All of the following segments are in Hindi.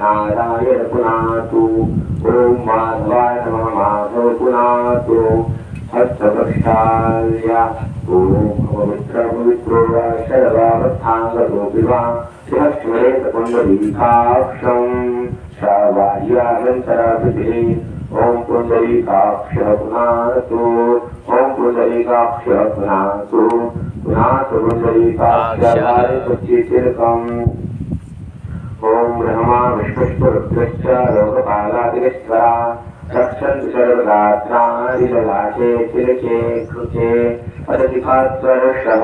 नारायण पुनातु ओम माधवाय नमः माधव पुनातु हस्तप्रक्षाल्या ओम पवित्रो वा शर्वावस्थांगतो विवा श्रीहस्मरेत पुंडरीकाक्षं शावाह्यानन्तराभिधे ओम पुंडरीकाक्षः पुनातु ओम पुंडरीकाक्षः पुनातु पुनातु पुंडरीकाक्षः ओम ब्रह्मा विष्णुश्च लोकपालादिगेश्वरा रक्षन्तु सर्वगात्रादिललाटे तिलके कृते पदतिकात्वरषः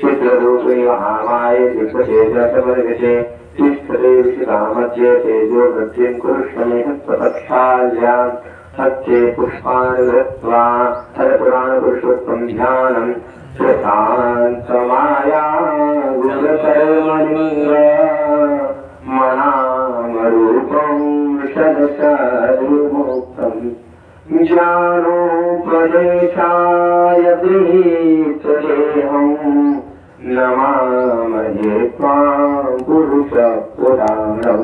चित्ररूपे महामाये दिग्वचेतसवर्गते तिष्ठते विशिखामध्ये तेजो वृद्धिं कुरुष्वमे हस्तपक्षाल्यां हस्ते पुष्पाणि धृत्वा हरपुराणपुरुषोत्तमं ध्यानं प्रशान्तमाया गुरुकर्मलिङ्ग मनामरूपं षडशरुमुक्तं ज्ञानोपदेशाय गृहीतदेहं नमामहे त्वां पुरुषपुराणं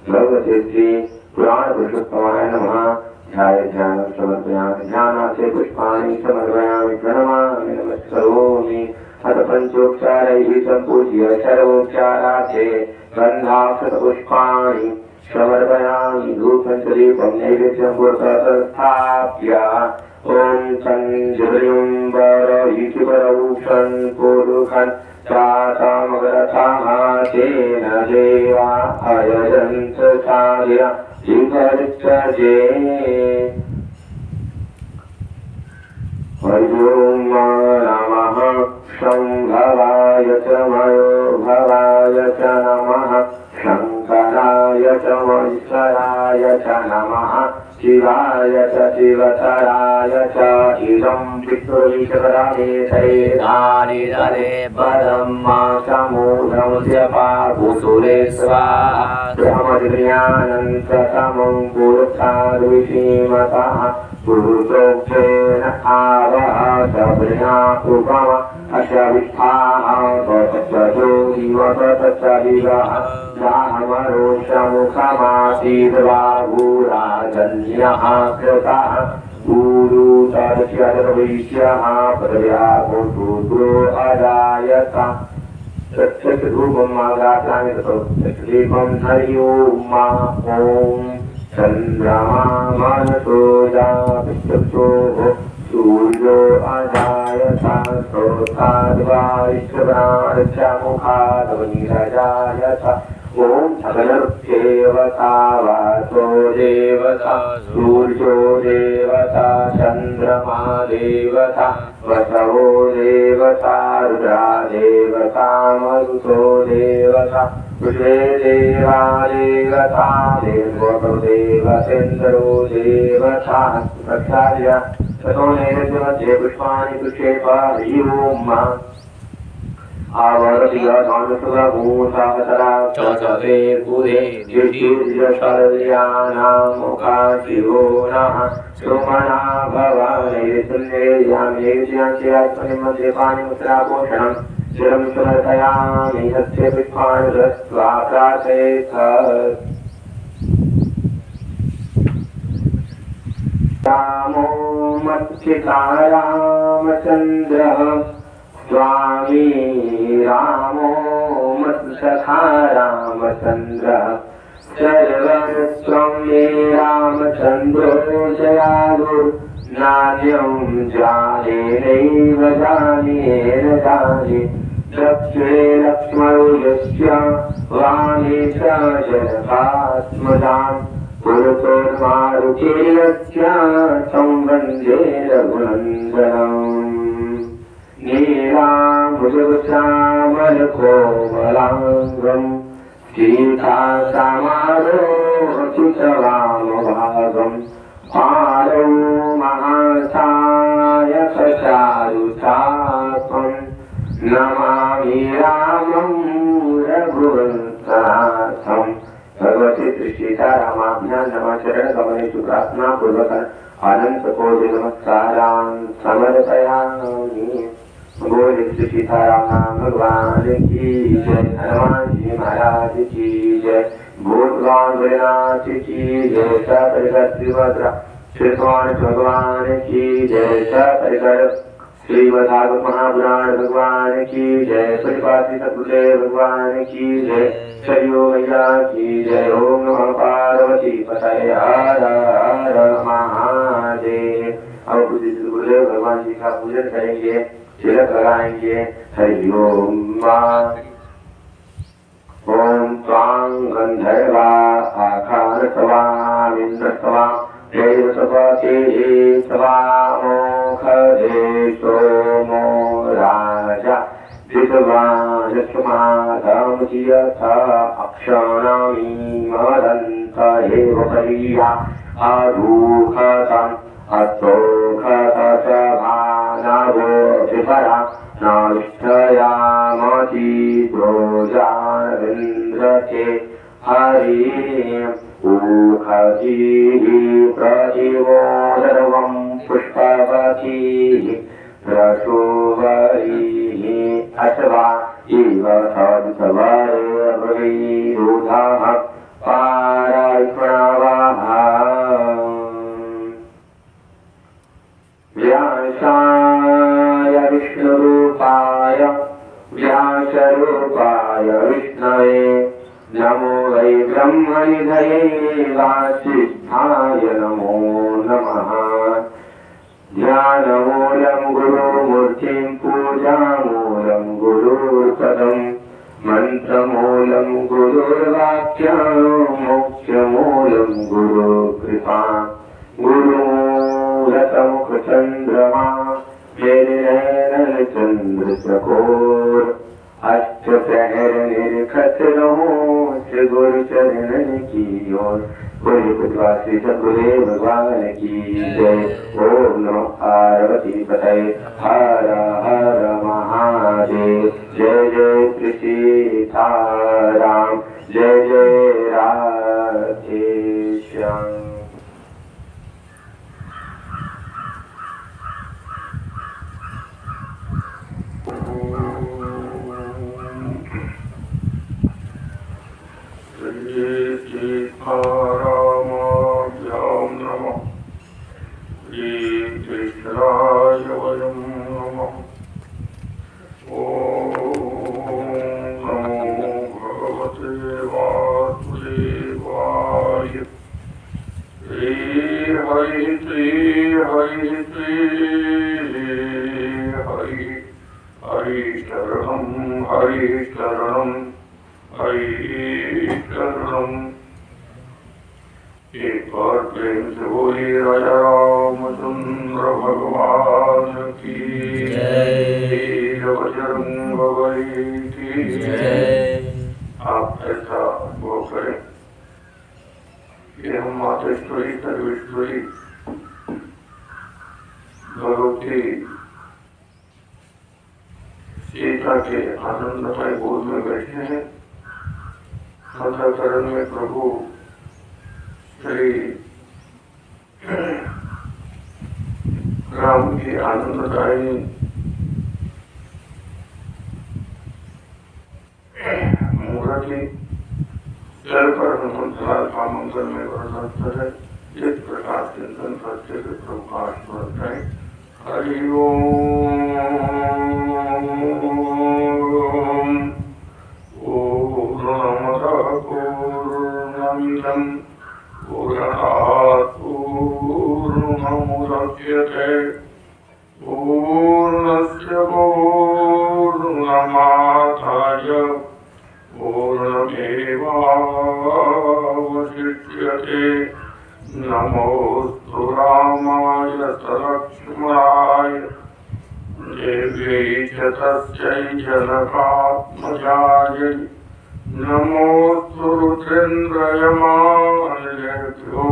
भगवते श्री पुराणपुरुषोत्तमाय नमः ध्यानं समर्पयामि ध्यानार्थे पुष्पाणि समर्पयामि प्रणमामि नमस्करोमि अथ पंचोपचारैः सम्पूज्य सर्वोपचारार्थे गन्धाक्षतपुष्पाणि समर्पयामि धूपं च दीपं नैवेद्यं पुरतः ॐ सञ्जलिं वरहितिवरौषन् पुरुषन् चातामगरथाः तेन देवा अयजन्त सार्या जिगर्चजे हरिओं नमः शंभवाय च मयोभवाय च नमः शंकराय च महेश्वराय च नमः शिवाय च शिवतराय च इदं पितृविशकरामेतैर्धानि दरे पदं मा समूढमुद्य पापुसुरे स्वाहा ब्रह्मज्ञानन्ततमं पुरुषार्विषीमतः पुरुषोक्षेण आवह सब्रह्मा उपम अशविष्ठाः तत्सजो जीवतत्सविवः दाहमरोषमुखमासीद्बाहुराजन्यः कृतः गुरुतर्ष्यद्वैष्यः प्रयागुरुद्रो अजायत चक्षुधूपमागात्राणि ततोदीपं हरि ओम ॐ चन्द्रमा मनसो जातचक्षुः सूर्यो अजायत स्रोताद्वारिष्टप्राणमुखादवनिरजायत ॐ सकलदेवता वासो देवता सूर्यो देवता चन्द्रमा देवता वसवो देवता रुद्रा देवता मरुतो देवता कृषे देवा देवता देवतो देवतेन्द्रो देवता प्रक्षाल्य ततो नैवेद्यमध्ये पुष्पाणि पुष्पेप हरि ओम आवरतिगधानुसुरभूषावतरा चचते बुधे जिष्ठुर्यशरयानामुखा शिवो नः सुमना भवानैर्यं मध्ये पाणिमुद्राभूषणं शिरं समर्पयामि हस्ते पुष्पाणि धृत्वा प्रार्थयेत् रामो मत्सिता रामचन्द्रः स्वामी रामो मत्सखा रामचन्द्रः सर्वस्वं मे रामचन्द्रो दयालु नान्यं जाने नैव जाने न जाने दक्षिणे लक्ष्मणो यस्य वामे च जनकात्मजाम् पुरुषोर्मारुतेर्यस्य संवन्दे रघुनन्दनम् नीलाम्बुजश्यामलकोमलाङ्गम् सीतासामारोहचितवामभागम् पारौ महासायकचारुचापम् नमामि रामं रघुवंशनाथम् भगवती श्री सीतारामाभ्यां नमः चरण कमलेषु प्रार्थना पूर्वक अनंत कोटि नमस्कारान् समर्पयामि। बोल श्री सीताराम भगवान की जय, हनुमान जी महाराज की जय। बोल भगवान भोलेनाथ की जय। सपरिकर श्रीभद्रा श्री स्वामी भगवान की जय। सपरिकर श्रीमद्भागवत महापुराण भगवान की जय। परिपाटी सतगुरुदेव भगवान की जय। सरयू मैया की जय। ओम नमः पार्वती पतये हर हर महादेव। अब गुरुदेव भगवान जी का पूजन करेंगे, तिलक लगाएंगे। हरि ओम। ओम त्वां गंधर्वा आखानसवामिन्द्रसवा देवसपते सवामोखदे सोमो राजा ऋतवानस्मादमुचियथा अक्षणामि मदन्त एव परिया अधूखतम् अतोखतसभानवो विपरा नाष्टयामचिद्रोजानविन्द्रते हरिम् ऊखजीः प्रतिवो सर्वं पुष्पवतीः प्रशोभरीः अथवा इव सद्सवरवैरुधः पारायणवाः व्यासाय विष्णुरूपाय व्यासरूपाय विष्णवे नमो वै ब्रह्मनिधये वासिष्ठाय नमो नमः। ध्यानमूलं गुरुमूर्तिं पूजामूलं गुरुपदं मन्त्रमूलं गुरुर्वाक्यं मोक्षमूलं गुरुकृपा। गुरुमूलतमुखचन्द्रमा चन्द्रचकोर अष्टप्रहर निर्खत रहो श्री गुरुचरण की ओर। बोले पुत्रवासी सद्गुरुदेव भगवान की जय। ओम नमः पार्वती पतये हर हर महादेव। जय जय श्री सीताराम जय जय राधेश्याम। सीतारामाभ्यां नमः। श्रीकृष्णाय वयं नमः। ॐ नमो भगवते वासुदेवाय। श्री हरि श्री हरि श्री हरि हरिशरणं हरिशरणं हरिशरणं। एक बार प्रेम से बोली राजा रामचंद्र भगवान की जय। बजरंग बली की जय। आप ऐसा अनुभव करें कि हम मातेश्वरी सर्वेश्वरी भगवती सीता के आनंदमय गोद में बैठे हैं। अंतःकरण में प्रभु श्री राम की आनंददायी मूर्ति जल पर हनुमंतलाल का मंगल में वर्णन है। जिस प्रकार चिंतन करते हुए प्रभु का स्मरण करें। हरि ओम। पूर्णमदः पूर्णमिदं पूर्णात् पूर्णमुदच्यते पूर्णस्य पूर्णमादाय पूर्णमेवावशिष्यते। नमोस्तु रामाय सलक्ष्मणाय देव्यै च तस्यै जनकात्मजायै। नमोस्तु रुद्रेन्द्रयमानिलेभ्यो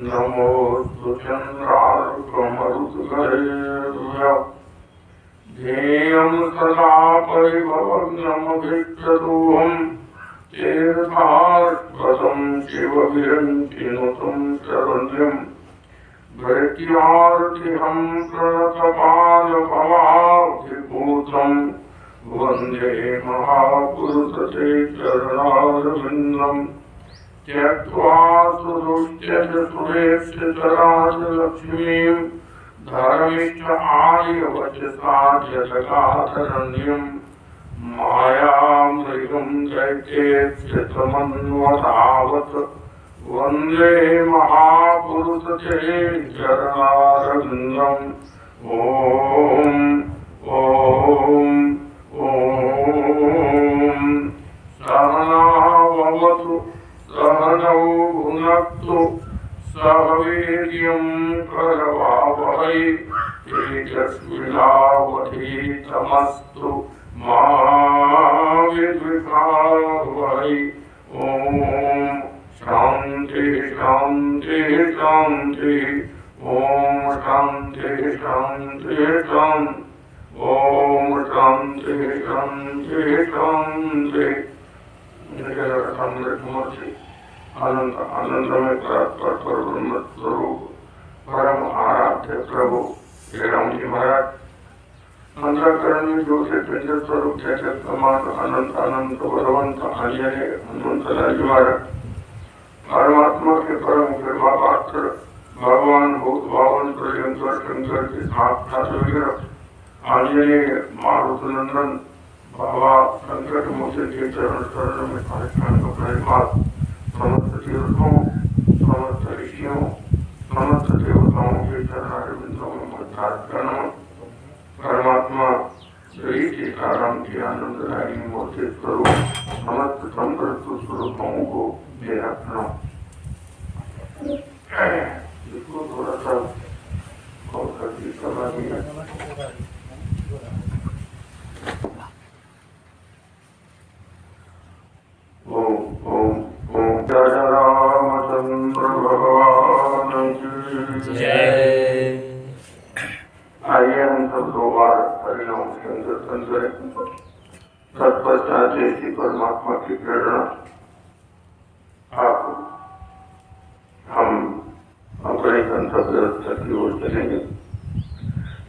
नमोस्तु चन्द्रार्कमरुद्गणेभ्यः। ध्येयं सदा परिभवग्नमभिक्षतोऽहम् तीर्थास्पदं शिवविरञ्चिनुतं शरण्यम्। भृत्यार्तिहं प्रणतपालभवाभिभूतम् वन्दे महापुरुषते चरणारविन्दम्। त्यक्त्वा सुदुष्टचतुरेक्षराजलक्ष्मीं धर्मिष्ठ आर्यवचसाध्यसगाधरण्यम् मायामृगं दैत्येत्यमन्वधावत् वन्दे महापुरुषते चरणारविन्दम् ॐ ॐ ॐ सहनावतु सहनौ भुनक्तु सह वीर्यं करवावहै तेजस्विनावधीतमस्तु मा विद्विषावहै ॐ शान्ति शान्ति शान्ति ॐ शान्ति शान्ति शान्ति ॐ शान्ति शान्ति शान्ति समृद्धमूर्ति अनंत आनंद में पर ब्रह्म स्वरूप परम आराध्य प्रभु श्री राम जी महाराज अंतःकरण में जो से पिंड स्वरूप जगत कमान अनंत अनंत बलवंत आंजनेय हनुमंत जी महाराज परमात्मा के परम कृपा पात्र भगवान भूत भावन प्रयंकर शंकर के साक्षात विग्रह आंजनेय मारुत नंदन बाबा संकट मोचन के चरण शरण में साष्टांग प्रणिपात समस्त तीर्थों समस्त ऋषियों समस्त देवताओं के चरणारविंदों में मध्यात्म परमात्मा श्री सीताराम की आनंददायी मूर्ति स्वरूप समस्त समृद्ध स्वरूपों को मेरा प्रणाम। इसको थोड़ा सा और करके करवा दिया। ओम ओम ओम जय रामचंद्र भगवान की जय। आइए हम सब दो बार हरिनाम संकीर्तन करें। तत्पश्चात ऐसी परमात्मा की प्रेरणा आप हम अपने गंतव्य स्थल की ओर चलेंगे।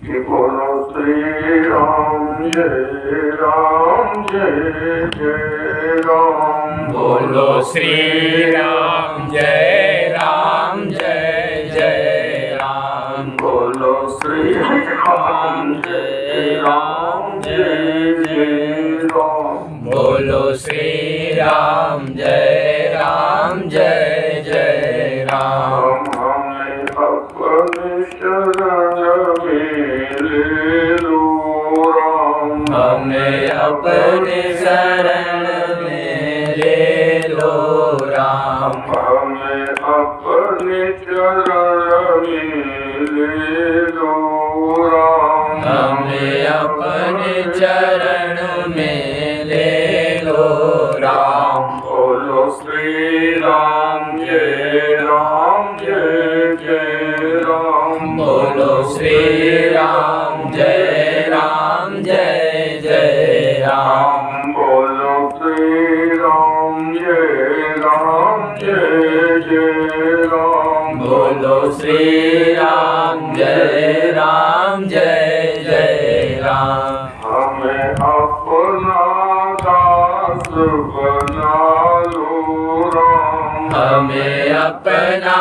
कि बोलो श्री राम जय राम बोलो श्री राम जय राम बोलो श्री राम जय राम बोलो श्री राम जय राम हमें अपने शरण में ले लो राम हमें अपने शरण में ले लो राम हमें अपने चरण में ले लो राम हमें अपने चरण में ले लो राम बोलो श्री राम जय राम बोलो श्री राम जय राम बोलो श्री राम बोलो श्री राम जय राम हमें अपना दास बना लो राम हमें अपना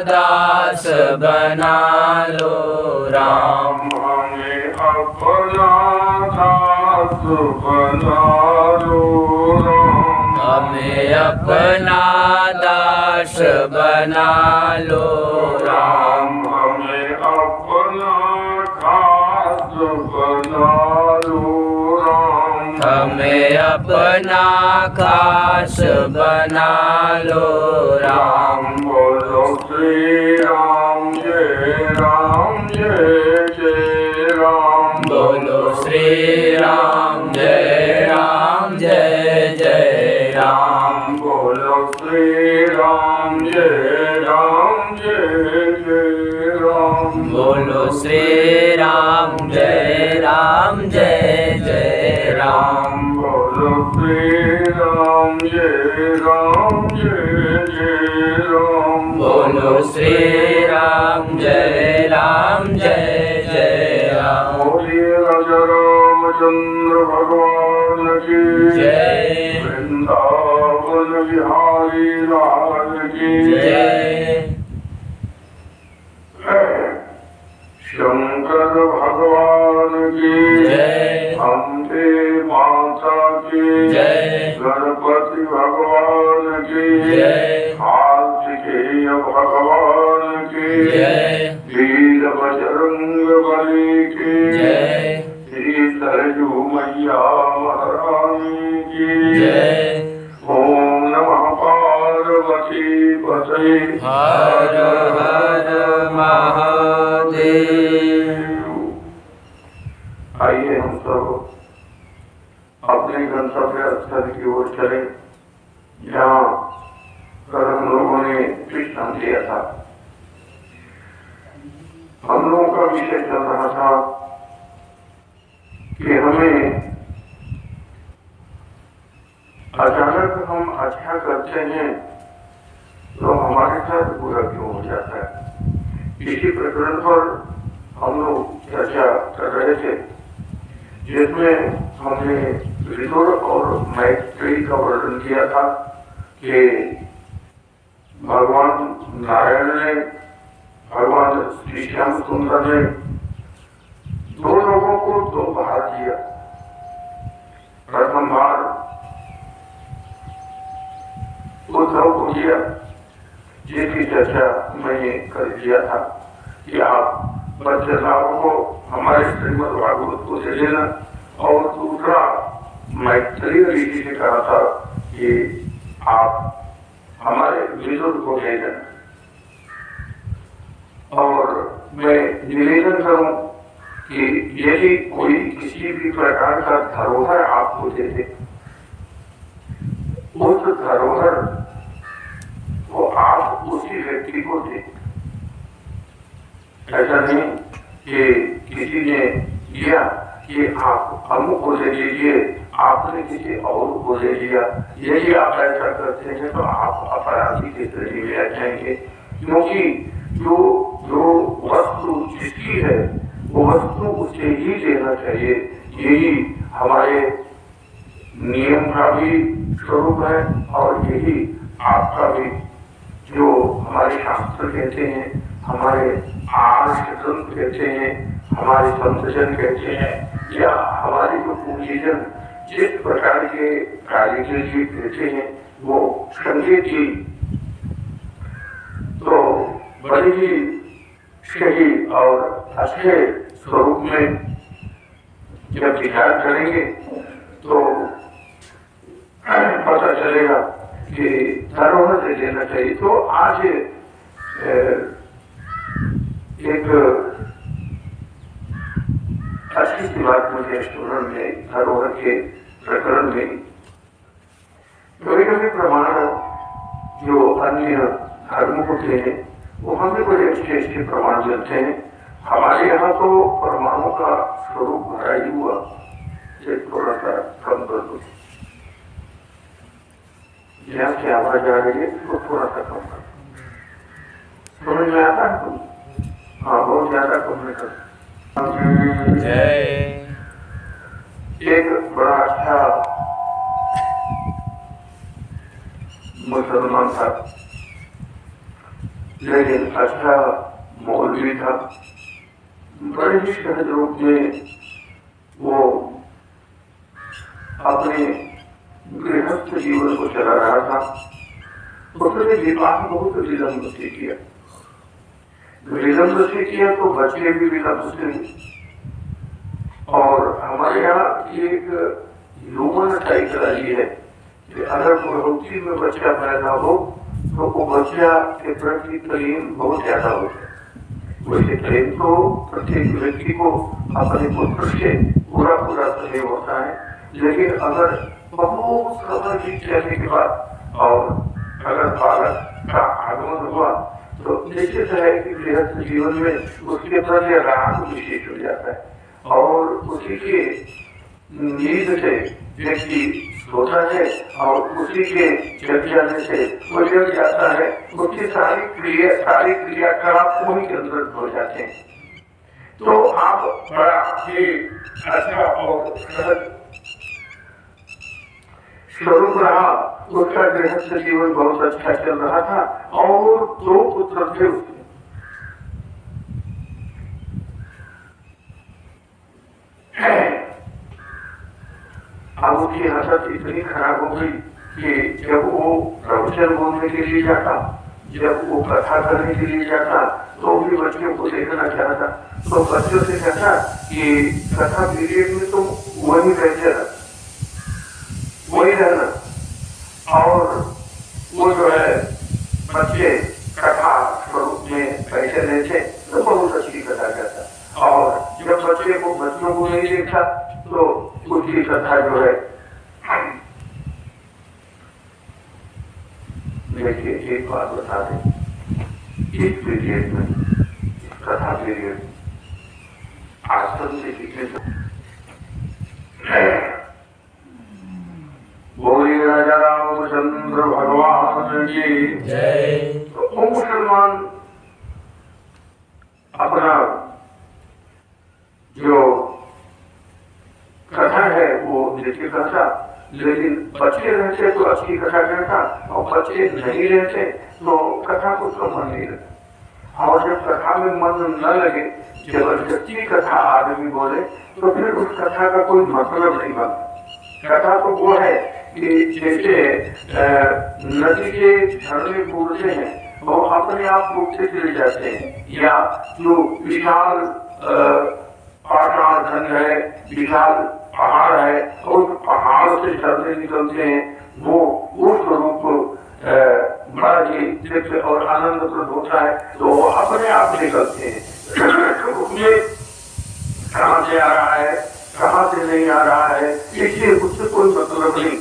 दास बना लो राम हमें अपना दास बना लो राम हमें अपना दास बना लो राम हमें अपना खास बना लो राम हमें अपना खास बना लो राम बोलो श्री राम जय राम बोलो श्री राम जय राम बोलो श्री राम जय राम बोलो श्री राम जय राम बोलो श्री राम जय राम बोलो श्री राम जय राम बोलिए राजा रामचंद्र भगवान की जय वृंदावन बिहारी लाल की जय। शंकर भगवान की जय। अम्बे माता की जय। गणपति भगवान की जय। कार्तिकेय भगवान की जय। वीर बजरंग बली की जय। श्री सरजू मैया महारानी की जय। ओम नमः पार्वती पते हर हर महादेव। आइए हम सब अपने गंतव्य स्थल की ओर चले, जहाँ कल हम लोगों ने विश्राम लिया था। हम लोगों का विषय चल रहा था कि हमें अचानक हम अच्छा करते हैं तो हमारे साथ बुरा क्यों हो जाता है। इसी प्रकरण पर हम लोग चर्चा कर रहे थे, जिसमें हमने विदुर और मैत्री का वर्णन किया था कि भगवान नारायण ने, भगवान श्री श्याम सुंदर ने दो लोगों को दो भार दिया। प्रथम भार उद्धव को दिया, जिसकी चर्चा मैंने कर दिया था कि आप बच्चों को हमारे श्रीमद् भागवत को दे देना, और दूसरा मैत्री ऋषि से कहा था कि आप हमारे विदुर को दे देना। और मैं निवेदन करूं कि यदि कोई किसी भी प्रकार का धरोहर आपको दे दे, उस धरोहर को आप उसी व्यक्ति को दें। ऐसा नहीं कि किसी ने दिया कि आप अमुक को दे दीजिए, आपने किसी और को दे दिया। यदि आप ऐसा करते हैं तो आप अपराधी की श्रेणी में आ जाएंगे, क्योंकि जो वस्तु जिसकी है वो वस्तु उसे ही देना चाहिए। यही हमारे नियम का भी स्वरूप है, और यही आपका भी, जो हमारे शास्त्र कहते हैं, हमारे आर्ष ग्रंथ कहते हैं, हमारे संतजन कहते हैं, या हमारे जो पूंजीजन जिस प्रकार के कार्य के लिए कहते हैं, वो संकेत की तो बड़ी ही सही और अच्छे स्वरूप में जब विचार करेंगे तो पता चलेगा कि धरोहर से लेना चाहिए। तो आज एक अच्छी सी बात मुझे स्मरण में धरोहर के प्रकरण में, कभी कभी प्रमाण जो अन्य धर्म होते हैं वो हमें बड़े अच्छे अच्छे प्रमाण मिलते हैं। हमारे यहाँ तो प्रमाणों का स्वरूप भरा ही हुआ, थोड़ा सा कम कर दो, यहाँ से आवाज आ रही है तो थोड़ा सा कम कर, समझ में आता है तुम? हाँ, बहुत ज्यादा कम नहीं कर। जय। एक बड़ा अच्छा मुसलमान था, लेकिन अच्छा मौलवी था। बड़े ही सहज रूप में वो अपने गृहस्थ जीवन को चला रहा था। उसने विवाह बहुत विलंब से किया, विलंब से किया तो बच्चे भी विलंब से। और हमारे यहाँ एक ह्यूमन साइकोलॉजी है कि अगर प्रवृत्ति में बच्चा पैदा हो तो वो बच्चा के प्रति प्रेम बहुत ज्यादा होता है। वैसे प्रेम तो प्रत्येक व्यक्ति को अपने पुत्र से पूरा पूरा प्रेम होता है, लेकिन अगर बहुत समय बीत जाने के बाद और अगर बालक का आगमन हुआ तो निश्चित है कि गृहस्थ जीवन में उसके प्रति राग विशेष हो जाता है, और उसी के नींद से व्यक्ति सोता है और उसी के जग जाने से वो जग जाता है। उसकी सारी क्रियाकलाप वही के अंदर हो जाते हैं। तो आप बड़ा ही अच्छा और स्वरूप रहा, उसका गृहस्थ जीवन बहुत अच्छा चल रहा था और 2 पुत्र थे उसके। अब उसकी हालत इतनी खराब हो गई कि जब वो प्रवचन बोलने के लिए जाता, जब वो कथा करने के लिए जाता, तो भी बच्चों को देखना चाहता, तो बच्चों से कहता कि कथा पीरियड में तुम वही रहते रह, वही रहना। और वो जो है बच्चे कथा स्वरूप में बैठे रहते तो बहुत अच्छी कथा कहता, और जब बच्चों को नहीं देखता तो उसकी कथा जो है। देखिए एक बात बता दें, इस पीरियड में, कथा पीरियड आश्रम से कितने बोलिए राजा रामचंद्र भगवान की जय। तो वो मुसलमान अपना जो कथा है वो देखिए कहता, लेकिन बच्चे रहते तो अच्छी कथा कहता, और बच्चे नहीं रहते तो कथा को तो मन नहीं लगता। और जब कथा में मन न लगे, जबरदस्ती कथा आदमी बोले, तो फिर उस कथा का कोई मतलब नहीं बनता। कथा तो वो है कि जैसे नदी के झरने कूदते हैं वो अपने आप कूदते चले जाते हैं, या जो विशाल पाषाण खंड है, विशाल पहाड़ है, और पहाड़ से झरने निकलते हैं, वो उस स्वरूप बड़ा ही दिव्य और आनंदप्रद होता है, तो वो अपने आप निकलते हैं। उसमें कहाँ से आ रहा है, कहाँ से नहीं आ रहा है, इसलिए उससे कोई मतलब नहीं।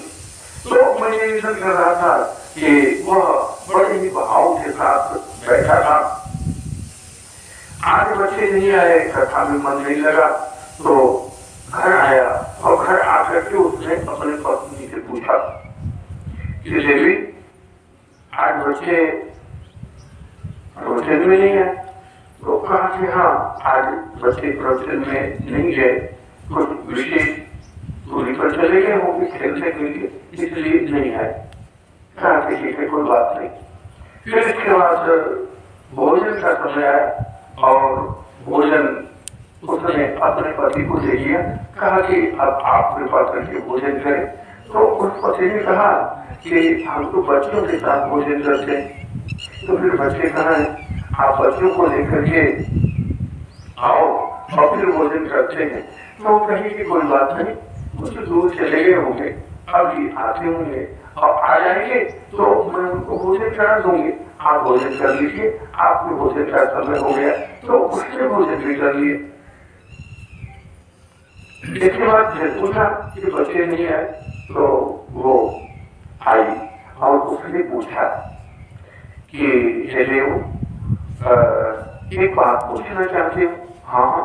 तो मैं निरीक्षण कर रहा था कि वह बड़े ही भाव के साथ बैठा था। आज बच्चे नहीं आए, कथा में मन नहीं लगा, तो घर आया, और घर आकर के उसने अपने पत्नी से पूछा कि देवी आज बच्चे प्रवचन में नहीं है। तो कहा कि हाँ, आज बच्चे प्रवचन में नहीं गए, कुछ विशेष दूरी पर चले गए होंगे खेलने के लिए, इसलिए नहीं आए। कहा कि ठीक है, कोई बात नहीं। फिर इसके बाद भोजन का समय आया और भोजन उसने अपने पति को दे दिया, कहा कि अब आप कृपा करके भोजन करें। तो उस पति ने कहा कि हम तो बच्चों के साथ भोजन करते हैं। तो फिर बच्चे कहा है, आप बच्चों को लेकर के आओ और फिर भोजन करते हैं। तो कहीं की कोई बात नहीं, कुछ दूर चले गए होंगे, अभी आते होंगे और आ जाएंगे तो मैं उनको भोजन करा दूंगी, आप भोजन कर लीजिए। आपके भोजन का समय हो गया तो उसने भोजन भी कर लिए। इसके बाद फिर पूछा कि बच्चे नहीं आए, तो वो आई और उसने पूछा कि हे देव, एक बात पूछना चाहते हो? हाँ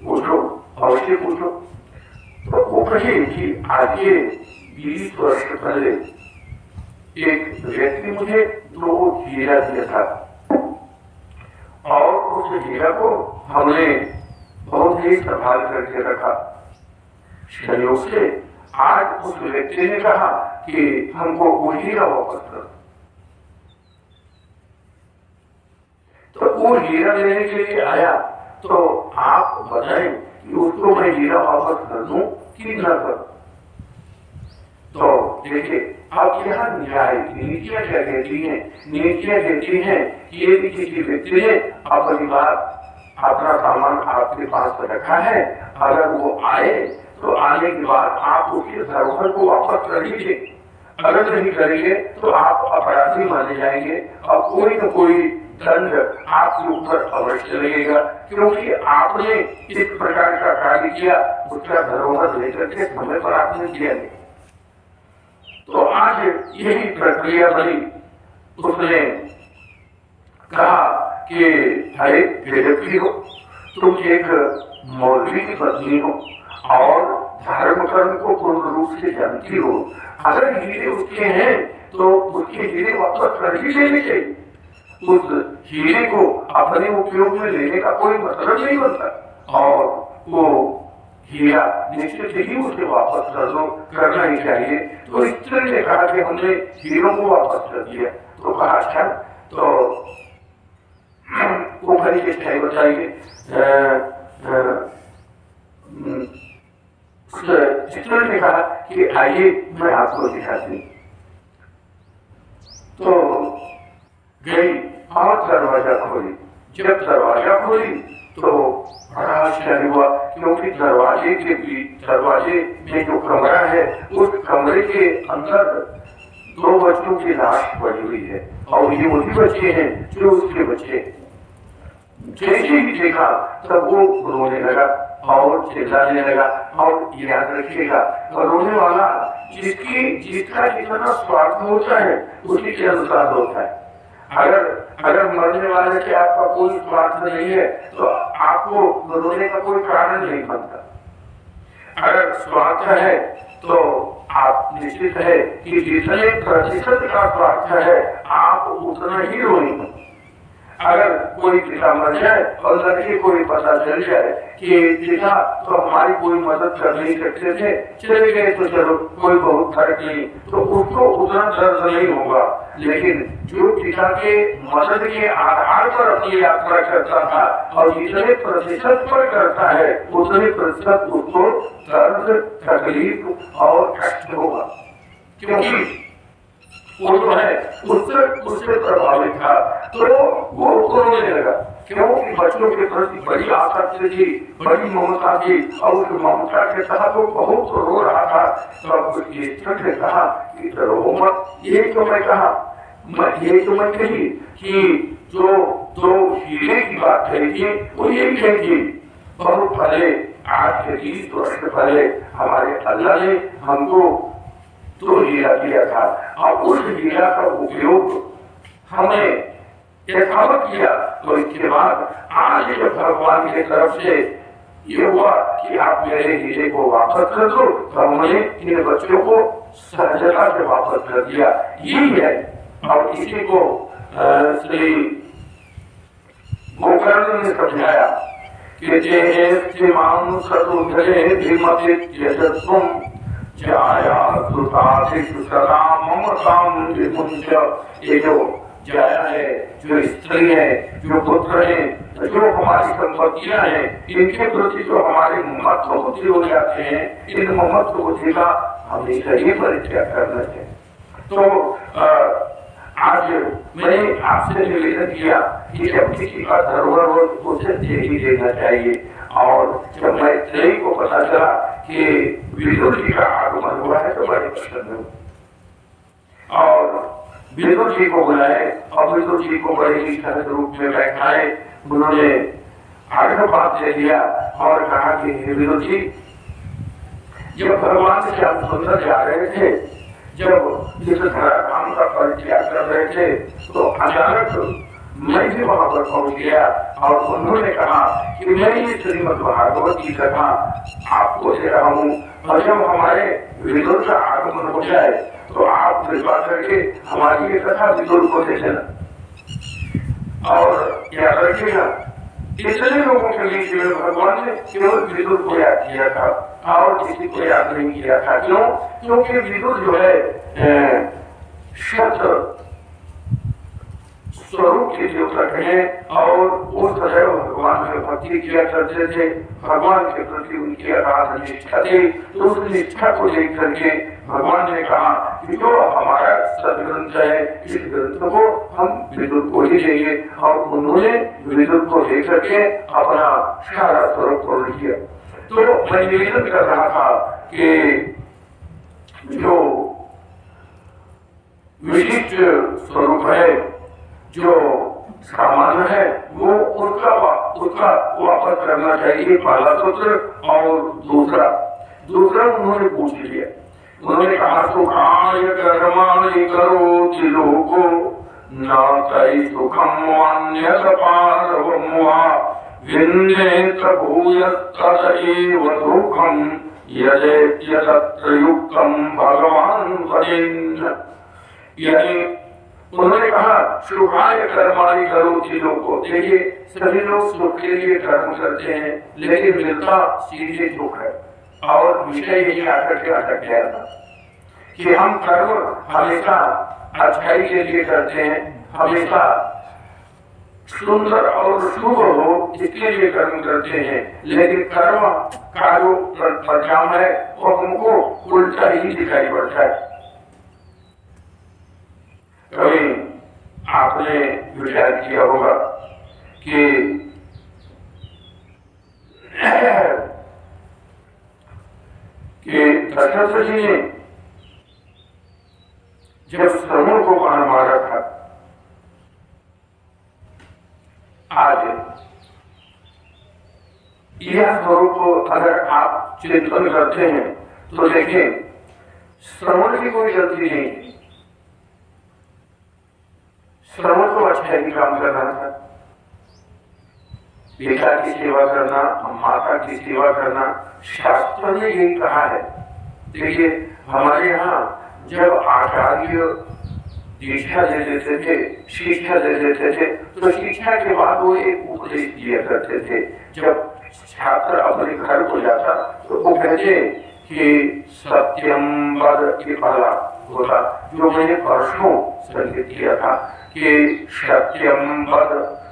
पूछो, अवश्य पूछो। तो वो कहे कि आज ये 20 वर्ष पहले एक व्यक्ति मुझे 2 हीरा दिया था, और उस हीरा को हमने बहुत ही संभाल करके रखा। संयोग से आज उस व्यक्ति ने कहा कि हमको वो हीरा वापस करो। तो वो हीरा लेने के लिए आया, तो आप बताएं कि उसको मैं हीरा वापस कर दूं कि न करूं? तो देखिए, अब यहाँ न्याय नीतियां क्या कहती हैं? नीतियां कहती हैं कि यदि किसी व्यक्ति ने अपनी बात, अपना सामान आपके पास रखा है, अगर वो आए तो आने के बाद आप उसके धरोहर को वापस कर लीजिए। अगर नहीं करेंगे तो आप अपराधी माने जाएंगे और कोई न कोई दंड आपके ऊपर अवश्य लगेगा, क्योंकि आपने इस प्रकार का कार्य किया, उसका धरोहर लेकर के समय पर आपने किया नहीं। तो आज यही प्रक्रिया बनी। उसने कहा कि अरे व्यक्ति हो, तुम एक मौलवी की पत्नी हो और धर्म कर्म को पूर्ण रूप से जानती हो, अगर हीरे उसके हैं तो उसके हीरे वापस कर ही लेने चाहिए। उस हीरे को अपने उपयोग में लेने का कोई मतलब नहीं बनता। और वो हीरा निश्चित ही उसे वापस कर दो, करना ही चाहिए। तो स्त्री ने कहा कि हमने हीरों को वापस कर दिया। तो कहा अच्छा, तो ऊपर की इच्छा बताइए। स्त्री ने कहा कि आइए मैं आपको दिखाती। तो गई और दरवाजा खोली। जब दरवाजा खोली तो बड़ा आश्चर्य हुआ, क्योंकि दरवाजे में जो कमरा है उस कमरे के अंदर 2 बच्चों की लाश पड़ी हुई है और ये वही बच्चे हैं जो उसके बच्चे। जैसे ही देखा तब वो रोने लगा और चिल्लाने लगा। और याद रखिएगा, रोने वाला जिसका जितना स्वार्थ होता है उसी के अनुसार होता है। अगर मरने वाले से आपका कोई स्वार्थ नहीं है तो आपको रोने का कोई कारण नहीं बनता। अगर स्वार्थ है तो आप निश्चित है कि जितने प्रतिशत का स्वार्थ है आप उतना ही रोएंगे। अगर कोई पिता मर जाए और लड़के को भी पता चल जाए कि पिता तो हमारी कोई मदद कर नहीं सकते थे, चले गए तो चलो कोई बहुत फर्क नहीं, तो उसको उतना दर्द नहीं होगा। लेकिन जो पिता के मदद के आधार पर अपनी यात्रा करता था और जितने प्रतिशत पर करता है उतने प्रतिशत उसको दर्द, तकलीफ और कष्ट होगा, क्योंकि वो जो है उससे प्रभावित था। तो वो रोने लगा, क्योंकि बच्चों के प्रति बड़ी आसक्ति थी, बड़ी ममता थी और उस ममता के तहत वो बहुत रो रहा था। तब ईश्वर ने कहा कि रो मत। ये तो मैं कही कि जो 2 हीरे की बात कही थी वो यही कही थी, बहुत पहले आज के 30 वर्ष पहले हमारे अल्लाह ने हमको 2 हीरा दिया था और उस हीरा का उपयोग हमने यथावत किया। तो इसके बाद आज जब भगवान की तरफ से ये हुआ कि आप मेरे हीरे को वापस कर दो, तो हमने इन बच्चों को सहजता से वापस कर दिया। यही है। और इसी को श्री गोकर्ण ने समझाया कि जे मानुष जाया सदा ममताम विमुंच। ये जो जाया है, जो स्त्री है, जो पुत्र है, जो हमारी संपत्तियां हैं, इनके प्रति जो हमारे महत्व बुद्धि हो जाते हैं, इन महत्व बुद्धि का हमेशा ही परित्याग करना चाहिए। तो आज मैंने आपसे निवेदन किया कि जब किसी का धरोहर हो उसे दे ही देना चाहिए। और जब मैं स्त्री को पता चला कि विदुर जी का आगमन हुआ है तो बड़े प्रसन्न हुए और विदुर जी को बुलाए और विदुर जी को बड़े ही सहज रूप में बैठाए। उन्होंने आर्घपात दे दिया और कहा कि हे विदुर जी, जब भगवान से आप सुंदर जा रहे थे, जब इस धराधाम का परित्याग कर रहे थे, तो अचानक मैं भी वहां पर पहुंच गया और उन्होंने कहा कि मैं ये श्रीमद् भागवत की कथा आपको दे रहा हूँ और जब हमारे विदुर का आगमन हो जाए तो आप कृपा करके हमारी ये कथा विदुर को दे देना। और याद रखिएगा, इतने लोगों के बीच में भगवान ने केवल विदुर को याद किया था और किसी को याद नहीं किया था। क्यों? क्योंकि विदुर जो है शत स्वरूप के द्योतक हैं और वो सदैव भगवान में भक्ति किया करते थे, भगवान के प्रति उनकी अगाध निष्ठा थी। तो उस निष्ठा को देख करके भगवान ने कहा कि जो हमारा सदग्रंथ है, इस ग्रंथ को हम विदुर को ही देंगे। और उन्होंने विदुर को दे करके अपना सारा स्वरूप खोल दिया। तो मैं निवेदन कर रहा था कि जो विशिष्ट स्वरूप है, जो सामान्य है, वो उसका वापस करना चाहिए, पहला सूत्र। और दूसरा उन्होंने पूछ लिया, उन्होंने कहा सुखाय कर्माणि करोति लोको न तै सुखम वान्यत पारवं वा विन्देत भूयस्तदैव दुःखं यदेत्य तत्र युक्तं भगवान् वदेन्। यानी उन्होंने कहा शुभाय कर्माणि करोति लोको। देखिए सभी लोग सुख के लिए कर्म करते हैं, लेकिन मिलता सीधे दुख है। और विषय यही आकर के अटक गया था कि हम कर्म हमेशा अच्छाई के लिए करते हैं, हमेशा सुंदर और शुभ हो इसके लिए कर्म करते हैं, लेकिन कर्म का जो परिणाम है वो हमको उल्टा ही दिखाई पड़ता है। कभी आपने विचार किया होगा कि दशरथ जी ने जब श्रवण को बाण मारा था, आज यह स्वरूप अगर आप चिंतन करते हैं तो देखें श्रवण की कोई गलती नहीं थी। श्रवण को अच्छा ही काम करना था, पिता की सेवा करना, माता की सेवा करना, शास्त्र ने यही कहा है। देखिए हमारे यहाँ जब आचार्य दीक्षा दे देते थे, शिक्षा दे देते थे, तो शिक्षा के बाद वो एक उपदेश दिया करते थे। जब छात्र अपने घर को जाता तो वो कहते कि सत्यम वद, ये पहला होता जो मैंने परसों संकेत किया था कि सत्यम वद,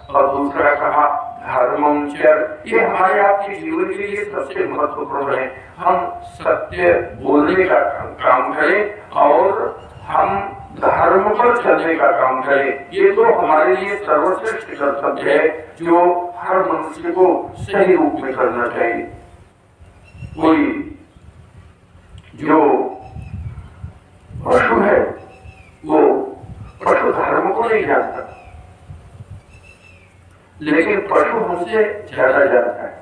और दूसरा कहा धर्मम चर। ये हमारे आपके जीवन के लिए सबसे महत्वपूर्ण है। हम सत्य बोलने का काम करें और हम धर्म पर चलने का काम करें। ये तो हमारे लिए सर्वश्रेष्ठ कर्तव्य है जो हर मनुष्य को सही रूप में करना चाहिए। कोई जो पशु है वो पशु धर्म को नहीं जानता, लेकिन पशु हमसे ज्यादा जानता है।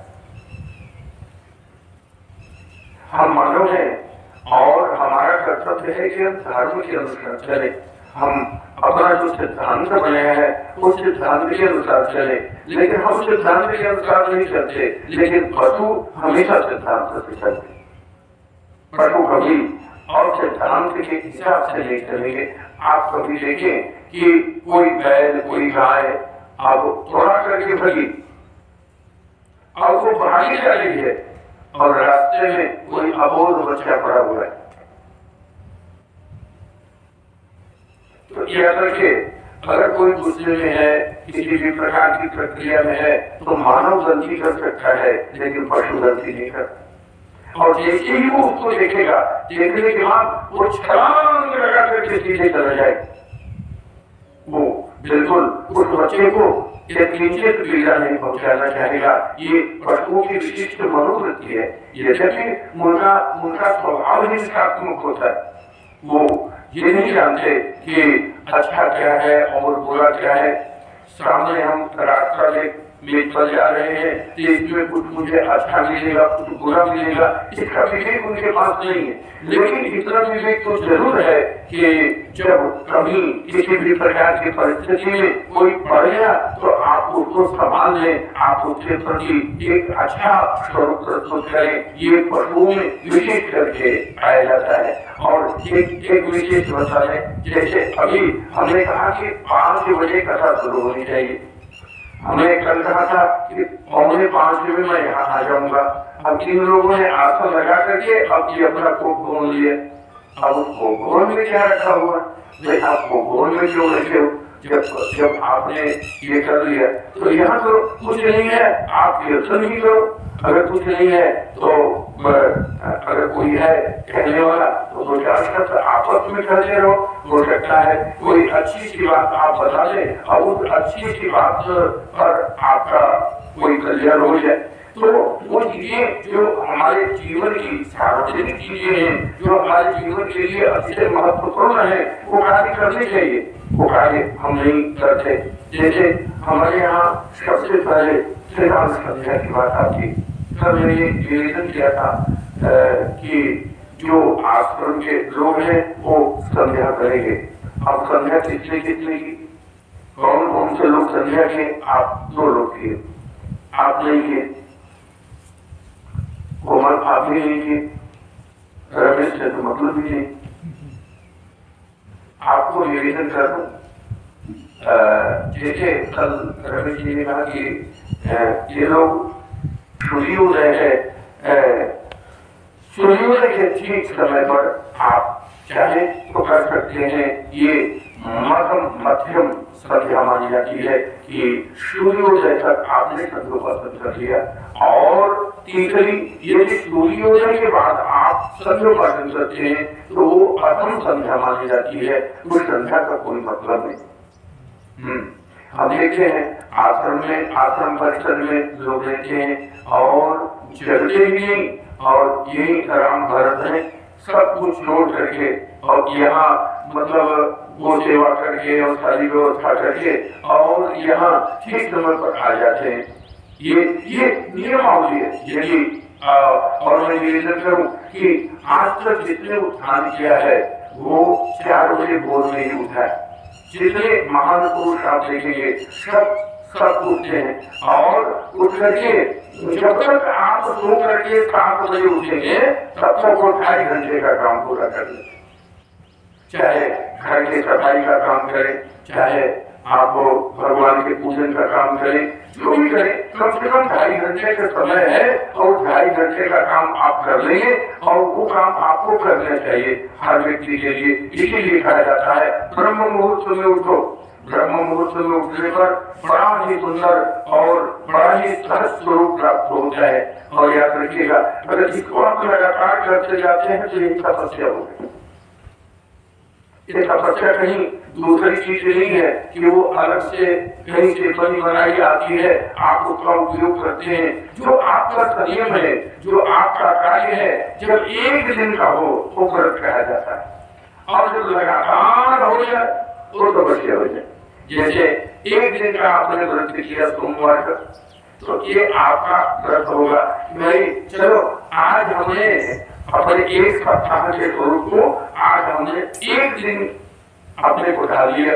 हम मानव हैं और हमारा कर्तव्य है कि हम धर्म के अनुसार चले। हम अपना जो सिद्धांत बनाया है उस सिद्धांत के अनुसार चले, लेकिन हम सिद्धांत के अनुसार नहीं चलते, लेकिन पशु हमेशा सिद्धांत से चलते। पशु कभी और सिद्धांत के हिसाब से नहीं चलेंगे। आप कभी देखें कि कोई बैल, कोई गाय अब थोड़ा करके भगी और वो भागी जा रही है और रास्ते में कोई अबोध बच्चा पड़ा हुआ है, तो याद रखिए अगर कोई गुस्से में है, किसी भी प्रकार की प्रक्रिया में है, तो मानव गलती कर सकता है लेकिन पशु गलती नहीं करता। और जैसे ही वो उसको देखेगा, देखने के बाद वो छलांग लगा करके सीधे चला जाएगा। वो बिल्कुल उस बच्चे को एक नीचे पीड़ा नहीं पहुंचाना चाहेगा। ये पशुओं की विशिष्ट मनोवृत्ति है। यद्यपि उनका स्वभाव ही हिंसात्मक होता है। वो ये नहीं जानते कि अच्छा क्या है और बुरा क्या है। सामने हम रास्ता में चल जा रहे हैं तो इसमें कुछ मुझे अच्छा मिलेगा, कुछ बुरा मिलेगा, इसका विवेक उनके पास नहीं है। लेकिन इतना विवेक तो जरूर है कि जब कभी किसी भी प्रकार की परिस्थिति में कोई पड़ गया तो आप उसको संभाल लें, आप उसके प्रति एक अच्छा स्वरूप प्रस्तुत करें। ये पशुओं में विशेष करके पाया जाता है। और एक विशेष बता दें, जैसे अभी हमने कहा कि 5 बजे कथा शुरू होनी चाहिए। हमने कल कहा था कि 4:45 में मैं यहाँ आ जाऊंगा। अब इन लोगों ने आसन लगा करके अब ये अपना कोप घोल लिया। अब उसको घोल में क्या रखा हुआ? भाई आपको घोल में क्यों रखे हो? जब आपने ये कर लिया तो यहाँ तो कुछ नहीं है, आप कीर्तन ही करो। अगर कुछ नहीं है तो अगर कोई है कहने वाला तो 2-4 शब्द आपस में कहते रहो। हो सकता है कोई अच्छी सी बात आप बता दें और उस अच्छी सी बात पर आपका कोई कल्याण हो जाए। तो वो चीजें जो हमारे जीवन की सार्वजनिक चीजें हैं, जो हमारे जीवन के लिए अतिशय महत्वपूर्ण है, वो कार्य करने चाहिए। वो कार्य हम नहीं करते। जैसे हमारे यहाँ सबसे पहले श्रीराम संध्या की बात आती। सर मैंने निवेदन किया था कि जो आश्रम के लोग हैं वो संध्या करेंगे। अब संध्या कितने की? कौन कौन से लोग संध्या के? आप 2 लोग किए, आप नहीं किए। कोमल आप भी नहीं किए, रमेश से तो मतलब भी नहीं। आपको निवेदन कर दूं, जैसे कल रमेश जी ने कहा कि ये लोग सूर्योदय है, सूर्योदय के ठीक समय पर आप चाहे तो कर सकते हैं। ये मध्यम संध्या मानी जाती है कि सूर्योदय तक आपने संध्योपासन कर लिया। और तीसरी, यदि सूर्योदय के बाद आप संध्योपासन करते हैं तो वो अधम संध्या मानी जाती है, उस संध्या का कोई मतलब नहीं। हम देखते हैं आश्रम में, आश्रम परिसर में लोग रहते हैं और जगते ही नहीं, और यही राम भरत है सब कुछ छोड़ करके और यहाँ मतलब वो सेवा करके और सारी व्यवस्था करके और यहाँ ठीक समय पर आ जाते हैं। ये नियमावली है। यदि और मैं निवेदन करूं कि आज तक जितने उत्थान किया है वो 4 बजे भोर में ही उठा है। जितने महान पुरुष आप देखेंगे सब उठते हैं और उठ करके जब तक आप सो करके 7 बजे उठेंगे तब तक वो 2.5 घंटे का काम पूरा कर ले। चाहे घर की सफाई का काम करें, चाहे आप भगवान के पूजन का काम करें, जो भी करें, कम से कम 2.5 घंटे का समय है और 2.5 घंटे का काम आप कर लेंगे और वो काम आपको करना चाहिए हर व्यक्ति के लिए। इसीलिए कहा जाता है ब्रह्म मुहूर्त में उठो। ब्रह्म मुहूर्त में उठने पर बड़ा ही सुंदर और बड़ा ही सहज स्वरूप प्राप्त होता है। और याद रखिएगा, अगर इसको आप लगातार करते जाते हैं तो यही तपस्या होगी। ये तपस्या कहीं दूसरी चीज नहीं है कि वो अलग से कहीं से बनी बनाई आती है, आप उसका उपयोग करते हैं। जो आपका संयम है, जो आपका कार्य है, जब एक दिन का हो वो व्रत कहा जाता है। और जब लगातार हो जाए वो तपस्या हो जाए। जैसे एक दिन का आपने व्रत किया सोमवार का, तो ये आपका व्रत होगा। भाई चलो आज हमने अपने एक सप्ताह के स्वरूप को आज हमने एक दिन अपने को ढाल लिया।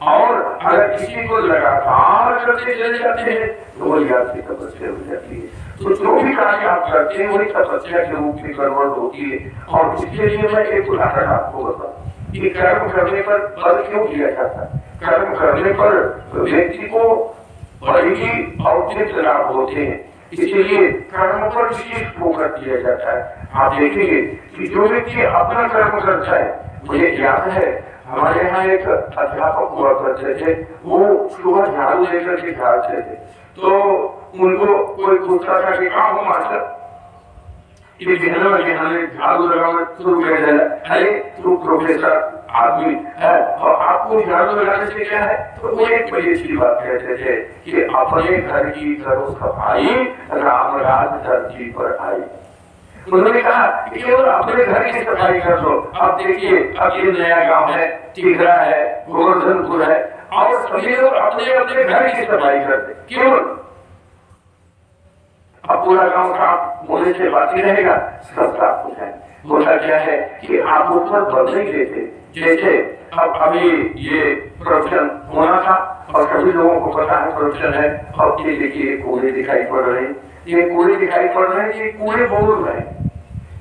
और अगर किसी को लगातार करते चले जाते हैं तो वही आपकी तपस्या हो जाती है। तो जो भी कार्य आप करते हैं वही तपस्या के रूप में कन्वर्ट होती है। और इसके लिए मैं एक उदाहरण आपको बताऊं कि कर्म करने पर फल क्यों दिया जाता है। कर्म करने पर व्यक्ति को बड़ी ही औचित्य लाभ होते हैं, इसलिए कर्म पर विशेष फोकस दिया जाता है। आप देखेंगे कि जो व्यक्ति अपना कर्म करता है, मुझे याद है हमारे यहाँ एक अध्यापक हुआ करते थे, वो सुबह झाड़ू लेकर के झाड़ते थे। तो उनको कोई पूछता था कि कहाँ हो मास्टर, ये कहना कि हमें झाड़ू लगाना शुरू कर दिया। अरे तू प्रोफेसर आदमी है और आपको झाड़ू लगाने से क्या है। तो वो एक बड़ी अच्छी बात कहते थे कि अपने घर की करो सफाई, राम राज धरती पर आई। उन्होंने कहा कि केवल अपने घर की सफाई कर दो। अब देखिए, अब ये नया गांव है, टीकरा है, गोवर्धनपुर है, और सभी लोग अपने अपने घर की सफाई करते केवल। अब पूरा गांव साफ होने से बाकी रहेगा, सब साफ हो जाए। होता क्या है कि आप उस पर बल नहीं देते। जैसे अब अभी ये प्रवचन होना था और सभी लोगों को पता है प्रवचन है, और ये देखिए कूड़े दिखाई पड़ रहे हैं, ये कूड़े दिखाई पड़ रहे हैं, ये कूड़े बोल रहे हैं,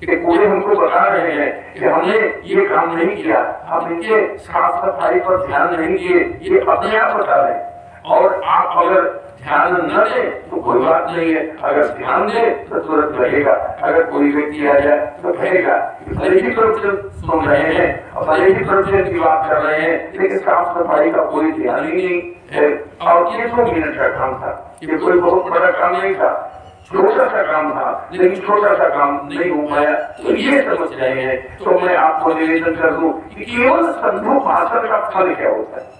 ये कूड़े हमको बता रहे हैं कि हमने ये काम नहीं किया, हम इनके साफ सफाई पर ध्यान नहीं दिए, ये अपने आप बता रहे हैं। और आप अगर ध्यान न दें तो कोई बात नहीं है, अगर ध्यान दें तो तुरंत लगेगा। अगर कोई व्यक्ति आ जाए तो कहेगा भले ही प्रवचन सुन रहे हैं और भले ही प्रवचन की बात कर रहे हैं, लेकिन साफ सफाई का कोई ध्यान ही नहीं है। और ये 2 मिनट का काम था, ये कोई बहुत बड़ा काम नहीं था, छोटा सा काम था, लेकिन छोटा सा काम नहीं हो पाया। तो ये समझ रहे हैं। तो मैं आपको निवेदन कर दूं कि केवल संध्योपासन का फल क्या होता है।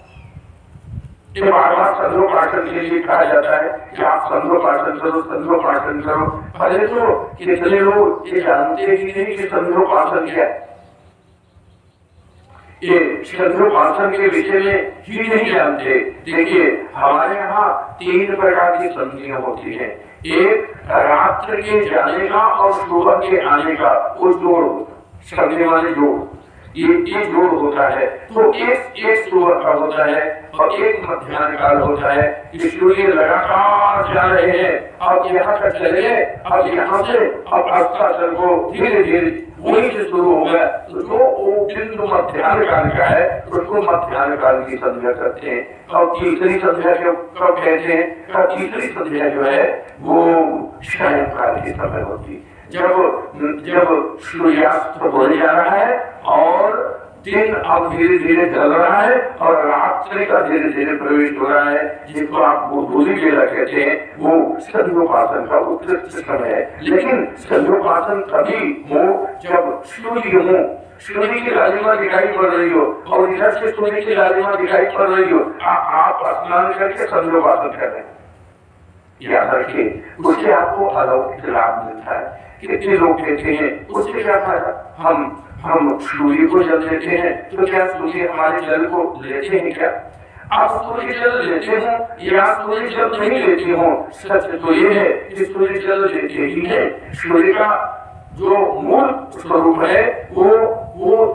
ये बार-बार संध्योपासन के लिए कहा जाता है कि आप संध्योपासन करो, संध्योपासन करो। पहले तो कितने लोग ये जानते ही नहीं कि संध्योपासन क्या है। ये संध्योपासन के विषय में ही नहीं जानते। देखिए, हमारे यहाँ 3 प्रकार की संधियां होती हैं। एक रात्र के जाने का और सुबह के आने का वो जोड़, संधि माने जोड़, ये जोड़ होता है। तो एक सुबह का होता है और एक मध्याह्न काल होता है। इसलिए लगातार जा रहे हैं, अब यहाँ तक चले, अब यहाँ से अब अस्ताचल को धीरे धीरे वहीं से शुरू होगा। तो जो वो बिंदु मध्याह्न काल का है उसको मध्याह्न काल की संध्या करते हैं। और तीसरी संध्या कब कहते हैं? तीसरी संध्या जो है वो शयन काल के समय होती है, जब सूर्यास्त होने जा रहा है और दिन अब धीरे धीरे ढल रहा है और रात्रि का धीरे धीरे प्रवेश हो रहा है, जिसको आप गोधूली बेला कहते हैं। वो संध्योपासन का उत्कृष्ट समय है। लेकिन संध्योपासन तभी हो जब सूर्य हो, सूर्य की लालिमा दिखाई पड़ रही हो और इधर से सूर्य की लालिमा दिखाई पड़ रही हो। आप स्नान करके संध्योपासन कर रहे हैं, याद रखिए, उससे आपको अलौकिक लाभ मिलता है। कितने लोग कहते हैं उससे क्या फायदा, हम सूर्य को जल लेते हैं तो क्या सूर्य हमारे जल को लेते हैं क्या? आप सूर्य जल लेते हो या सूर्य जल नहीं लेते हो, सच तो ये है कि सूर्य जल लेते ही है। सूर्य का जो मूल स्वरूप है वो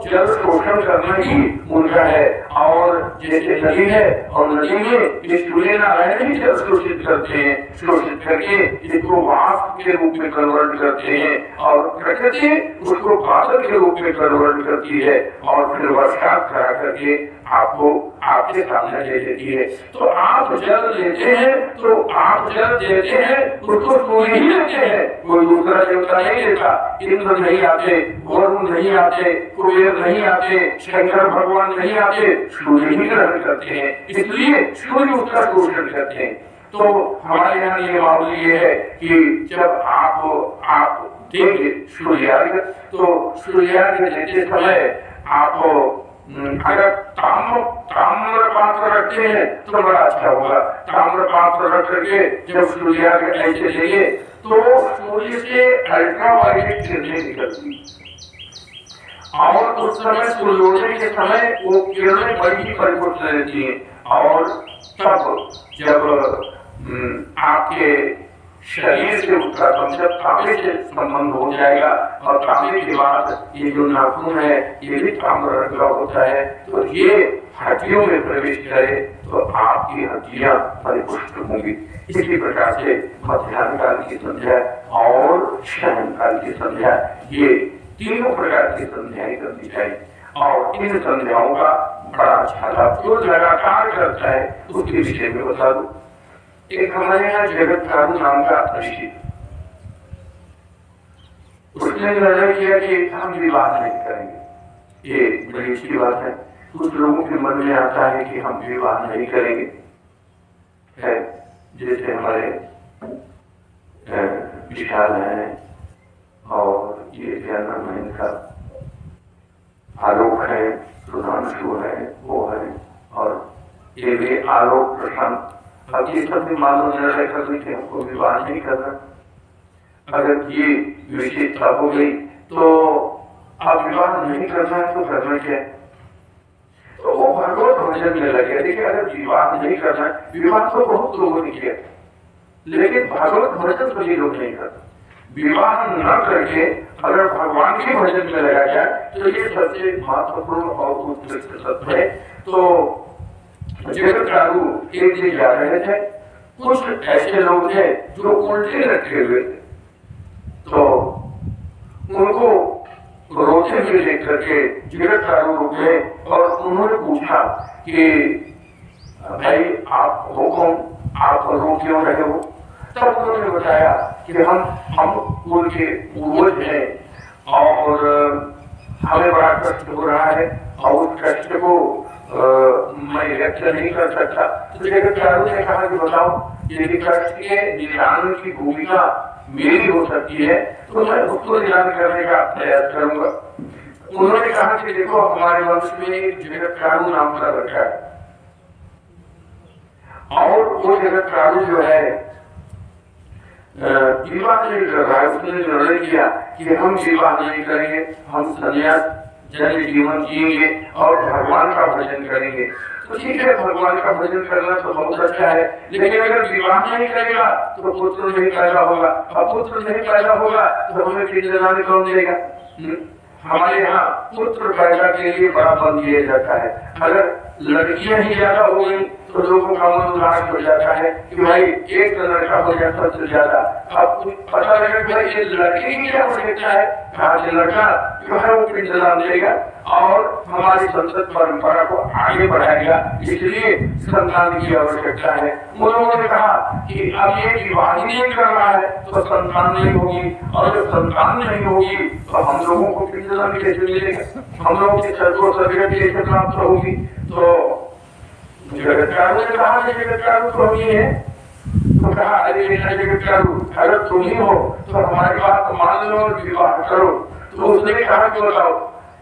जल शोषण करना ही उनका है। और जैसे नदी है और नदी में सूर्य नारायण ही जल शोषित करते हैं, शोषित करके इसको वाष्प के रूप में कन्वर्ट करते हैं और प्रकृति उसको बादल के रूप में कन्वर्ट करती है और फिर वर्षा करा करके आपको आपके सामने दे देती है। तो आप जल लेते हैं तो आप जल देते हैं उसको सूर्य ही लेते हैं, कोई दूसरा देवता नहीं देता। इंद्र नहीं आते, वरुण नहीं आते, कुबेर नहीं आते, शंकर भगवान नहीं आते, सूर्य ही ग्रहण करते हैं, इसलिए सूर्य उसका शोषण करते हैं। तो हमारे यहाँ नियमावली ये है कि जब आप देंगे सूर्यार्घ्य तो सूर्यार्घ्य देते समय आप अगर ताम्र पात्र रखते हैं तो बड़ा अच्छा होगा। ताम्र पात्र रख करके जब सूर्यार्घ्य ऐसे देंगे तो सूर्य से अल्ट्रावायलेट किरणें निकलती और उस समय सूर्योदय के समय वो किरणें बड़ी परिवर्तन रहती हैं। और तब जब आपके शरीर से उसका तांबे से संबंध हो जाएगा और तांबे के बाद ये जो नाखून है ये भी ताम्र रंग का होता है, तो ये हड्डियों में प्रवेश करे तो आपकी हड्डियां परिपुष्ट होंगी। इसी प्रकार से मध्याह्न काल की संध्या और शयन काल की संध्या, ये तीनों प्रकार की संध्याएं करनी चाहिए। और इन संध्याओं का बड़ा अच्छा लाभ जो लगातार करता है उसके विषय में बता दूं। एक हमारे यहाँ जगत कारू नाम का ऋषि, उसने निर्णय किया कि हम विवाह नहीं करेंगे। ये बड़ी अच्छी बात है। कुछ लोगों के मन में आता है कि हम विवाह नहीं करेंगे, है जैसे हमारे विशाल है और ये क्या नाम है इनका, आलोक है, सुधांशु है, वो है, और ये भी आलोक प्रशांत। अब ये सब भी मालूम निर्णय कर रही थी हमको विवाह नहीं करना। अगर ये विशेषता हो गई तो अब विवाह नहीं करना है तो करना क्या है? तो वो भगवत भजन में लगे। देखिए, अगर विवाह नहीं करना है, विवाह तो बहुत लोगों ने किया लेकिन भगवत भजन तो ये लोग नहीं करते। विवाह न करके अगर भगवान के भजन में लगा जाए तो ये सबसे महत्वपूर्ण और उत्कृष्ट तत्व है। तो जगत कारू एक दिन जा रहे थे, कुछ ऐसे लोग थे जो उल्टे रखे हुए थे, तो उनको रोते हुए देख करके जगत कारू रुके और उन्होंने पूछा कि भाई आप हो कौन, आप रो क्यों रहे हो? तब उन्होंने बताया कि हम कुल के पूर्वज हैं और हमें बड़ा कष्ट हो रहा है और उस कष्ट को मैं व्यक्त नहीं कर सकता। तो जगत कारू ने कहा कि बताओ, यदि कष्ट के निदान की भूमिका मेरी हो सकती है तो मैं उसको निदान करने का प्रयास करूंगा। उन्होंने कहा कि देखो, हमारे वंश में जगत कारू नाम का रखा है और वो जगत कारू जो है विवाह नहीं कर रहा है। उसने निर्णय किया कि हम विवाह नहीं करेंगे, हम संन्यास जन जीवन जिएंगे और भगवान का भजन करेंगे। तो ठीक है, भगवान का भजन करना तो बहुत अच्छा है, लेकिन अगर विवाह नहीं करेगा तो पुत्र नहीं पैदा होगा, अब पुत्र नहीं पैदा होगा तो हमें पिंडदान कौन देगा? हमारे यहाँ पुत्र पैदा के लिए बड़ा बल दिया जाता है। अगर लड़कियां ही ज्यादा हो गई तो लोगों का मन उदास हो जाता है कि भाई एक लड़का हो जाए सबसे ज्यादा। अब पता लगा कि भाई ये लड़के की क्या आवश्यकता है, कहा कि लड़का जो है वो पिंडदान देगा और हमारी संसद परंपरा को आगे बढ़ाएगा, इसलिए संतान की आवश्यकता है। उन्होंने कहा कि अब ये विवाह ही नहीं कर रहा है तो संतान नहीं होगी, और जब संतान नहीं होगी तो हम लोगों को पिंडदान कैसे मिलेगा, हम लोगों की सर्वोत्तम कैसे प्राप्त होगी। तो जगतकारू ने कहा कि जगतकारू तो हम ही है। तो कहा अरे बेटा जगतकारू, अगर तुम ही हो तो हमारी बात मान लो और विवाह करो। तो उसने कहा कि बताओ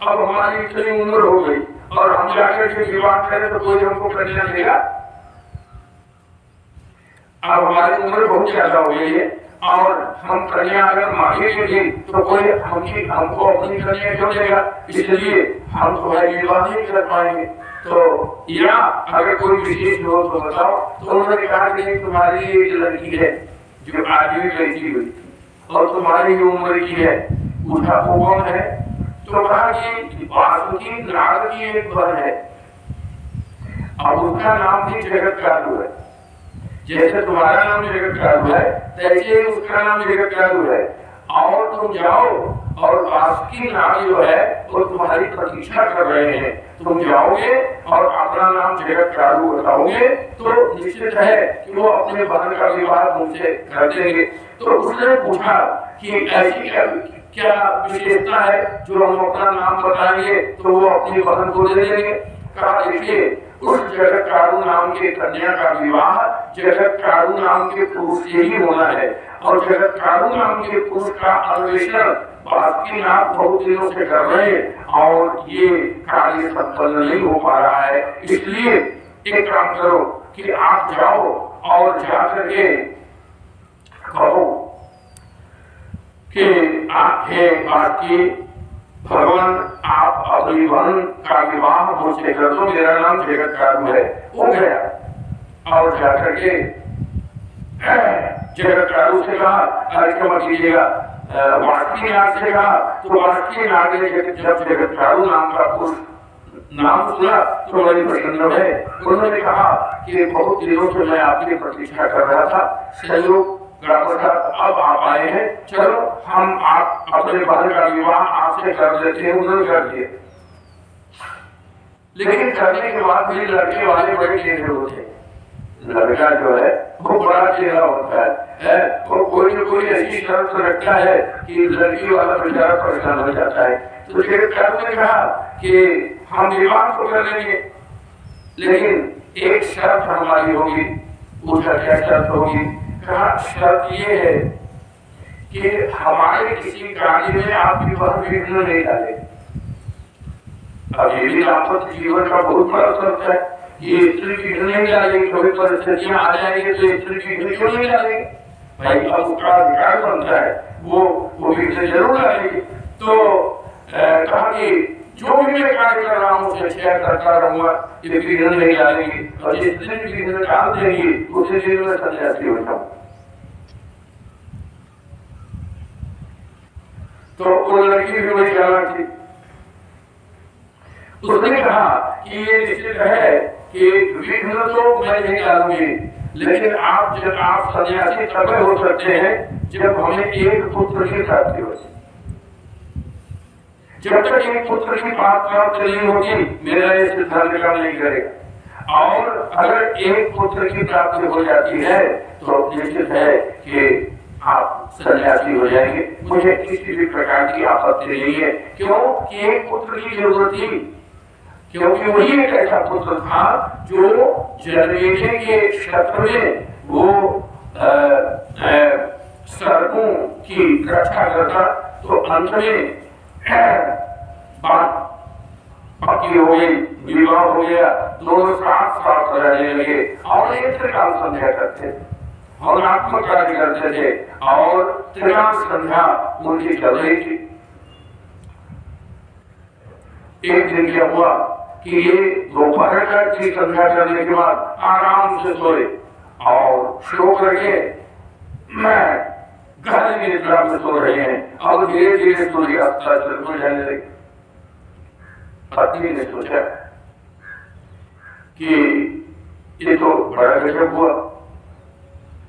अब हमारी इतनी उम्र हो गई और हम जाकर के विवाह करें तो कोई हमको कन्या देगा। अब हमारी उम्र बहुत ज्यादा हो गई है और हम कन्या अगर मांगेंगे भी तो कोई हमको अपनी कन्या क्यों देगा, इसलिए हम तुम्हारी विवाह नहीं कर पाएंगे। तो या अगर कोई विशेष हो तो बताओ। तो उन्होंने कहा कि तुम्हारी एक लड़की है जो आज भी लड़की हुई और तुम्हारी उम्र की है, उसका कौन है। तो कहा कि वासुकी नाग की एक बहन है, अब उसका नाम भी जगतकारू है। जैसे तुम्हारा नाम जगतकारू है तैसे उसका नाम जगतकारू है, और तुम जाओ और वासुकी नाग जो है वो तुम्हारी प्रतीक्षा कर रहे हैं। तुम जाओगे और अपना नाम जगतकारू बताओगे तो निश्चित है कि वो अपने बहन का विवाह तुमसे कर देंगे। तो उसने पूछा कि ऐसी क्या विशेषता है जो हम अपना नाम बताएंगे तो वो अपनी बहन को दे देंगे। कहा देखिए उस जगतकारू नाम के कन्या का विवाह जगतकारू नाम के पुरुष से ही होना है, और जगतकारू नाम के पुरुष का अन्वेषण वासुकी नाग बहुत दिनों से कर रहे हैं और ये कार्य संपन्न नहीं हो पा रहा है। इसलिए एक काम करो कि आप जाओ और जाकर के कहो कि आप हे बाकी भगवान आप अपनी बहन का विवाह मुझसे कर दो, मेरा नाम जगतकारू है। हो गया और जाकर के जगतकारू से कहा अरे क्षमा कीजिएगा, वासुकी नाग से कहा। तो वासुकी नाग ने जब जगतकारू नाम का पुरुष नाम सुना तो बड़ी प्रसन्न है। उन्होंने कहा कि बहुत दिनों से मैं आपकी प्रतीक्षा कर रहा था, सहयोग अब आप आए हैं, चलो हम आप अपने बहन का विवाह आपसे कर देते हैं। उन्होंने कर दिया, लेकिन करने के बाद भी लड़के वाले बड़े चेहरे होते हैं। लड़का जो है वो बड़ा चेहरा होता है, वो कोई न कोई ऐसी शर्त रखता है कि लड़की वाला बेचारा परेशान हो जाता है। तो जगतकारू ने कहा कि हम विवाह तो कर लेंगे, लेकिन एक शर्त हमारी होगी। उसका क्या शर्त होगी? कहा शर्त ये है कि हमारे किसी कार्य में आप विवाह विघ्न नहीं डाले। अब ये भी दाम्पत्य जीवन का बहुत बड़ा शर्त है कि स्त्री विघ्न नहीं डालेंगे, कभी परिस्थितियां आ जाएंगे तो स्त्री विघ्न क्यों नहीं डालेंगे भाई, अब उसका अधिकार बनता है, वो विघ्न जरूर डालेंगे। तो कहा कि जो भी मैं कार्य कर रहा हूँ उसे अच्छा करता रहूंगा, ये विघ्न नहीं डालेंगे, और जिस दिन विघ्न डाल देंगे उसी दिन में सन्यासी हो जाऊं। तो वो लड़की भी बड़ी चालाक थी, उसने कहा कि ये निश्चित है कि विघ्न तो मैं नहीं डालूंगी, लेकिन आप जब आप सन्यासी तब हो सकते हैं जब हमें एक पुत्र की प्राप्ति होती। जब तक एक पुत्र की प्राप्त नहीं होगी मेरा ये सिद्धांत काम नहीं करेगा, और अगर एक पुत्र की प्राप्ति हो जाती है तो निश्चित है कि आप सन्यासी हो जाएंगे। मुझे किसी भी प्रकार की आपत्ति नहीं है, क्यों कि एक पुत्र की जरूरत थी, क्योंकि वही एक ऐसा पुत्र था जो जनरेशन के क्षेत्र में वो सर्पों की रक्षा करता। तो अंत में बात पक्की हो गई, विवाह हो गया, दोनों साथ साथ रहने लगे और एक त्रिकाल संध्या करते और आत्मक कार्य करते थे, और त्रिकाल संध्या उनकी चल रही थी। एक दिन क्या हुआ कि ये दोपहर की संध्या करने के बाद आराम से सोए और सो करके मैं गहरी निद्रा में सो रहे हैं। अब धीरे धीरे सूर्य अस्ताचल हो जाने लगे। पत्नी ने सोचा कि ये तो बड़ा गजब हुआ।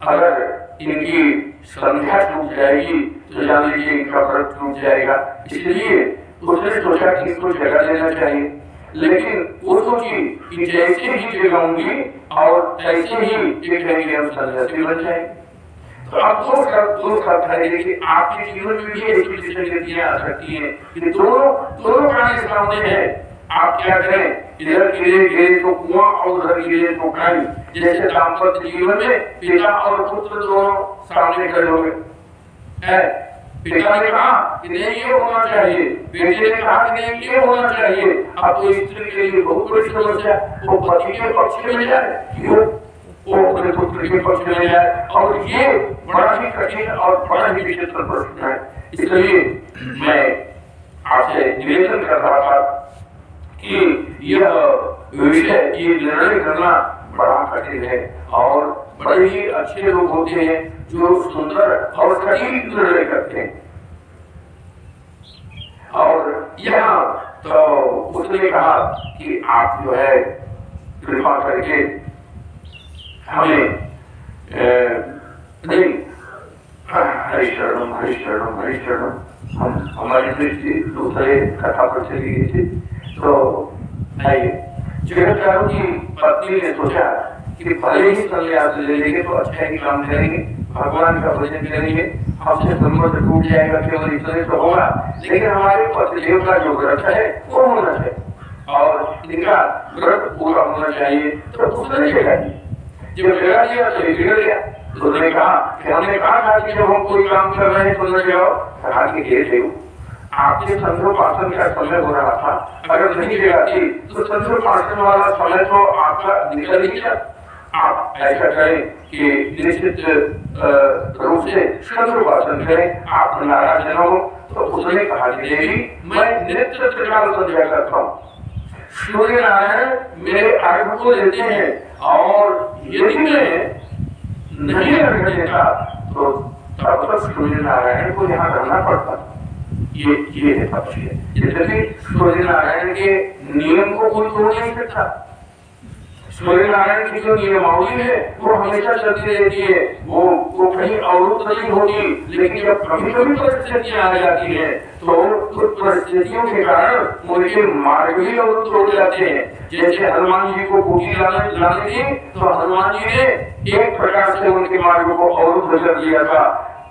अगर इनकी संध्या टूट जाएगी तो जान लीजिए इनका व्रत टूट जाएगा। इसलिए उसने सोचा कि इसको जगा देना चाहिए, लेकिन वो सोची कि जैसे ही जगाऊंगी और ऐसे ही ये कहेंगे हम सन्यासी बन जाएंगे। तो अब दो शब्द है कि आपके जीवन में भी ऐसी विसंगतियां आ सकती हैं कि दोनों प्राणी सामने हैं। आप क्या करें, इधर गिरे तो कुआं और उधर गिरे तो काई। जैसे दाम्पत्य जीवन में पिता और पुत्र दोनों सामने खड़े हो गए। पिता ने कहा कि नहीं ये होना चाहिए, बेटे ने कहा कि नहीं ये होना चाहिए। अब तो स्त्री के लिए बहुत बड़ी समस्या, वो पति के पक्ष में जाए कि वो अपने पुत्र के पक्ष में जाए, और ये बड़ा ही कठिन और बड़ा ही विचित्र प्रश्न है। इसलिए मैं आपसे निवेदन कर रहा था कि यह विषय, ये निर्णय करना बड़ा कठिन है, और बड़े ही अच्छे लोग होते हैं जो सुंदर और कठिन निर्णय करते हैं। और यहाँ तो उसने कहा कि आप जो है कृपा करके हमें नहीं, हरिशरणम हरिशरणम हरिशरणम, हम हमारी दृष्टि दूसरे कथा पर चली गई थी। तो जगतचारू की पत्नी ने सोचा कि भले ही सन्यास ले लेंगे तो अच्छा ही काम करेंगे, भगवान का भजन करेंगे, हमसे संबंध टूट जाएगा केवल इतने तो होगा, लेकिन हमारे पतिदेव का जो व्रत है वो होना चाहिए और इनका व्रत पूरा होना चाहिए। तो उसने जगा दी, जब जगा दिया तो बिगड़ गया। तो उसने कहा कि हमने कहा था कि जब हम कोई काम कर रहे हैं तो न जगाओ। कहा कि हे देव, आपके संध्योपासन का समय हो रहा था, अगर नहीं जगाती तो संध्योपासन वाला समय तो आपका निकल ही गया। आप ऐसा करें कि निश्चित रूप से संध्योपासन करें, आप नाराज न हो। तो उसने कहा कि देवी, मैं नित्य त्रिकाल संध्या करता हूँ, सूर्य नारायण मेरे अर्घ को लेते हैं, और यदि मैं नहीं अर्घ देता तो तब तक सूर्य नारायण को यहाँ रहना पड़ता। ये है पक्ष है। यद्यपि सूर्य नारायण के नियम को कोई तोड़ नहीं सकता। सूर्य नारायण की जो नियमावली है वो हमेशा चलती रहती है, वो कहीं अवरुद्ध नहीं होती। लेकिन जब कभी कभी परिस्थितियां आ जाती है तो उस परिस्थितियों के कारण उनके मार्ग भी अवरुद्ध हो जाते हैं। जैसे हनुमान जी को कुटी लाने दी तो हनुमान जी ने एक प्रकार से उनके मार्ग को अवरुद्ध कर दिया था।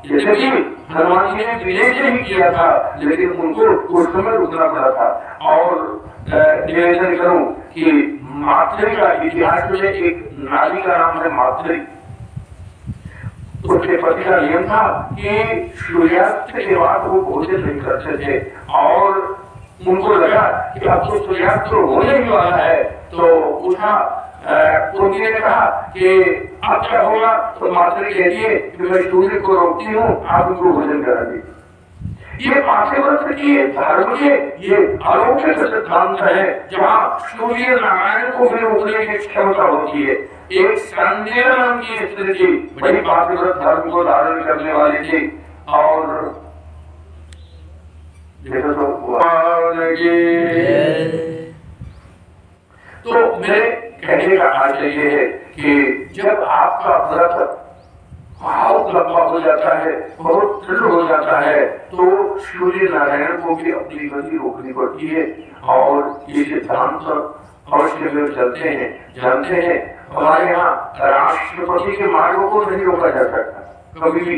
यद्यपि हनुमान जी ने विनय से ही किया था, लेकिन उनको उस समय रुकना पड़ा था। और निवेदन करूं कि मातृ का इतिहास में एक नारी का नाम है मातृ। उसके पति का नियम था कि सूर्यास्त के बाद वो भोजन नहीं करते थे, और उनको लगा कि अब तो सूर्यास्त होने ही वाला है। तो उठा, कुंती ने कहा कि अब क्या होगा। तो मातृ कहती है कि मैं सूर्य को रोकती हूँ, आप उनको भोजन कराइए। ये पाठ्यव्रत की धर्म के ये अलौकिक सिद्धांत है, जहाँ सूर्य नारायण को भी रोकने की क्षमता होती है। एक संध्या नाम की स्त्री थी, बड़ी पाठ्यव्रत धर्म को धारण करने वाली थी, और तो मेरे कहने का आशय ये है कि जब आपका व्रत बहुत लंबा हो जाता है, बहुत दृढ़ हो जाता है, तो सूर्य नारायण को भी अपनी गति रोकनी पड़ती है। और ये सिद्धांत अवश्य में चलते हैं, जानते हैं। हमारे यहाँ राष्ट्रपति के मार्गों को नहीं रोका जा सकता कभी भी।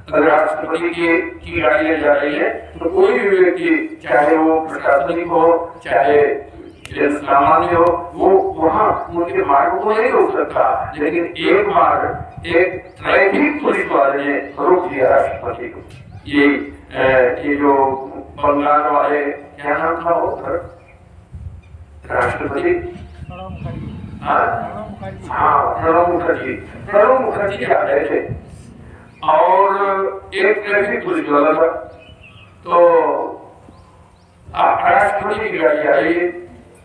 अगर राष्ट्रपति की गाड़ियां जा रही है तो कोई भी व्यक्ति, चाहे वो प्रशासनिक हो चाहे जन सामान्य हो, वो वहाँ उनके मार्ग को नहीं रोक सकता। लेकिन एक बार एक ट्रैफिक पुलिस वाले ने रोक दिया राष्ट्रपति को। ये जो बंगाल वाले, क्या नाम था वो राष्ट्रपति, प्रणब मुखर्जी आ रहे थे, और एक ट्रैफिक पुलिस वाला था। तो राष्ट्रपति की गाड़ी आ रही है,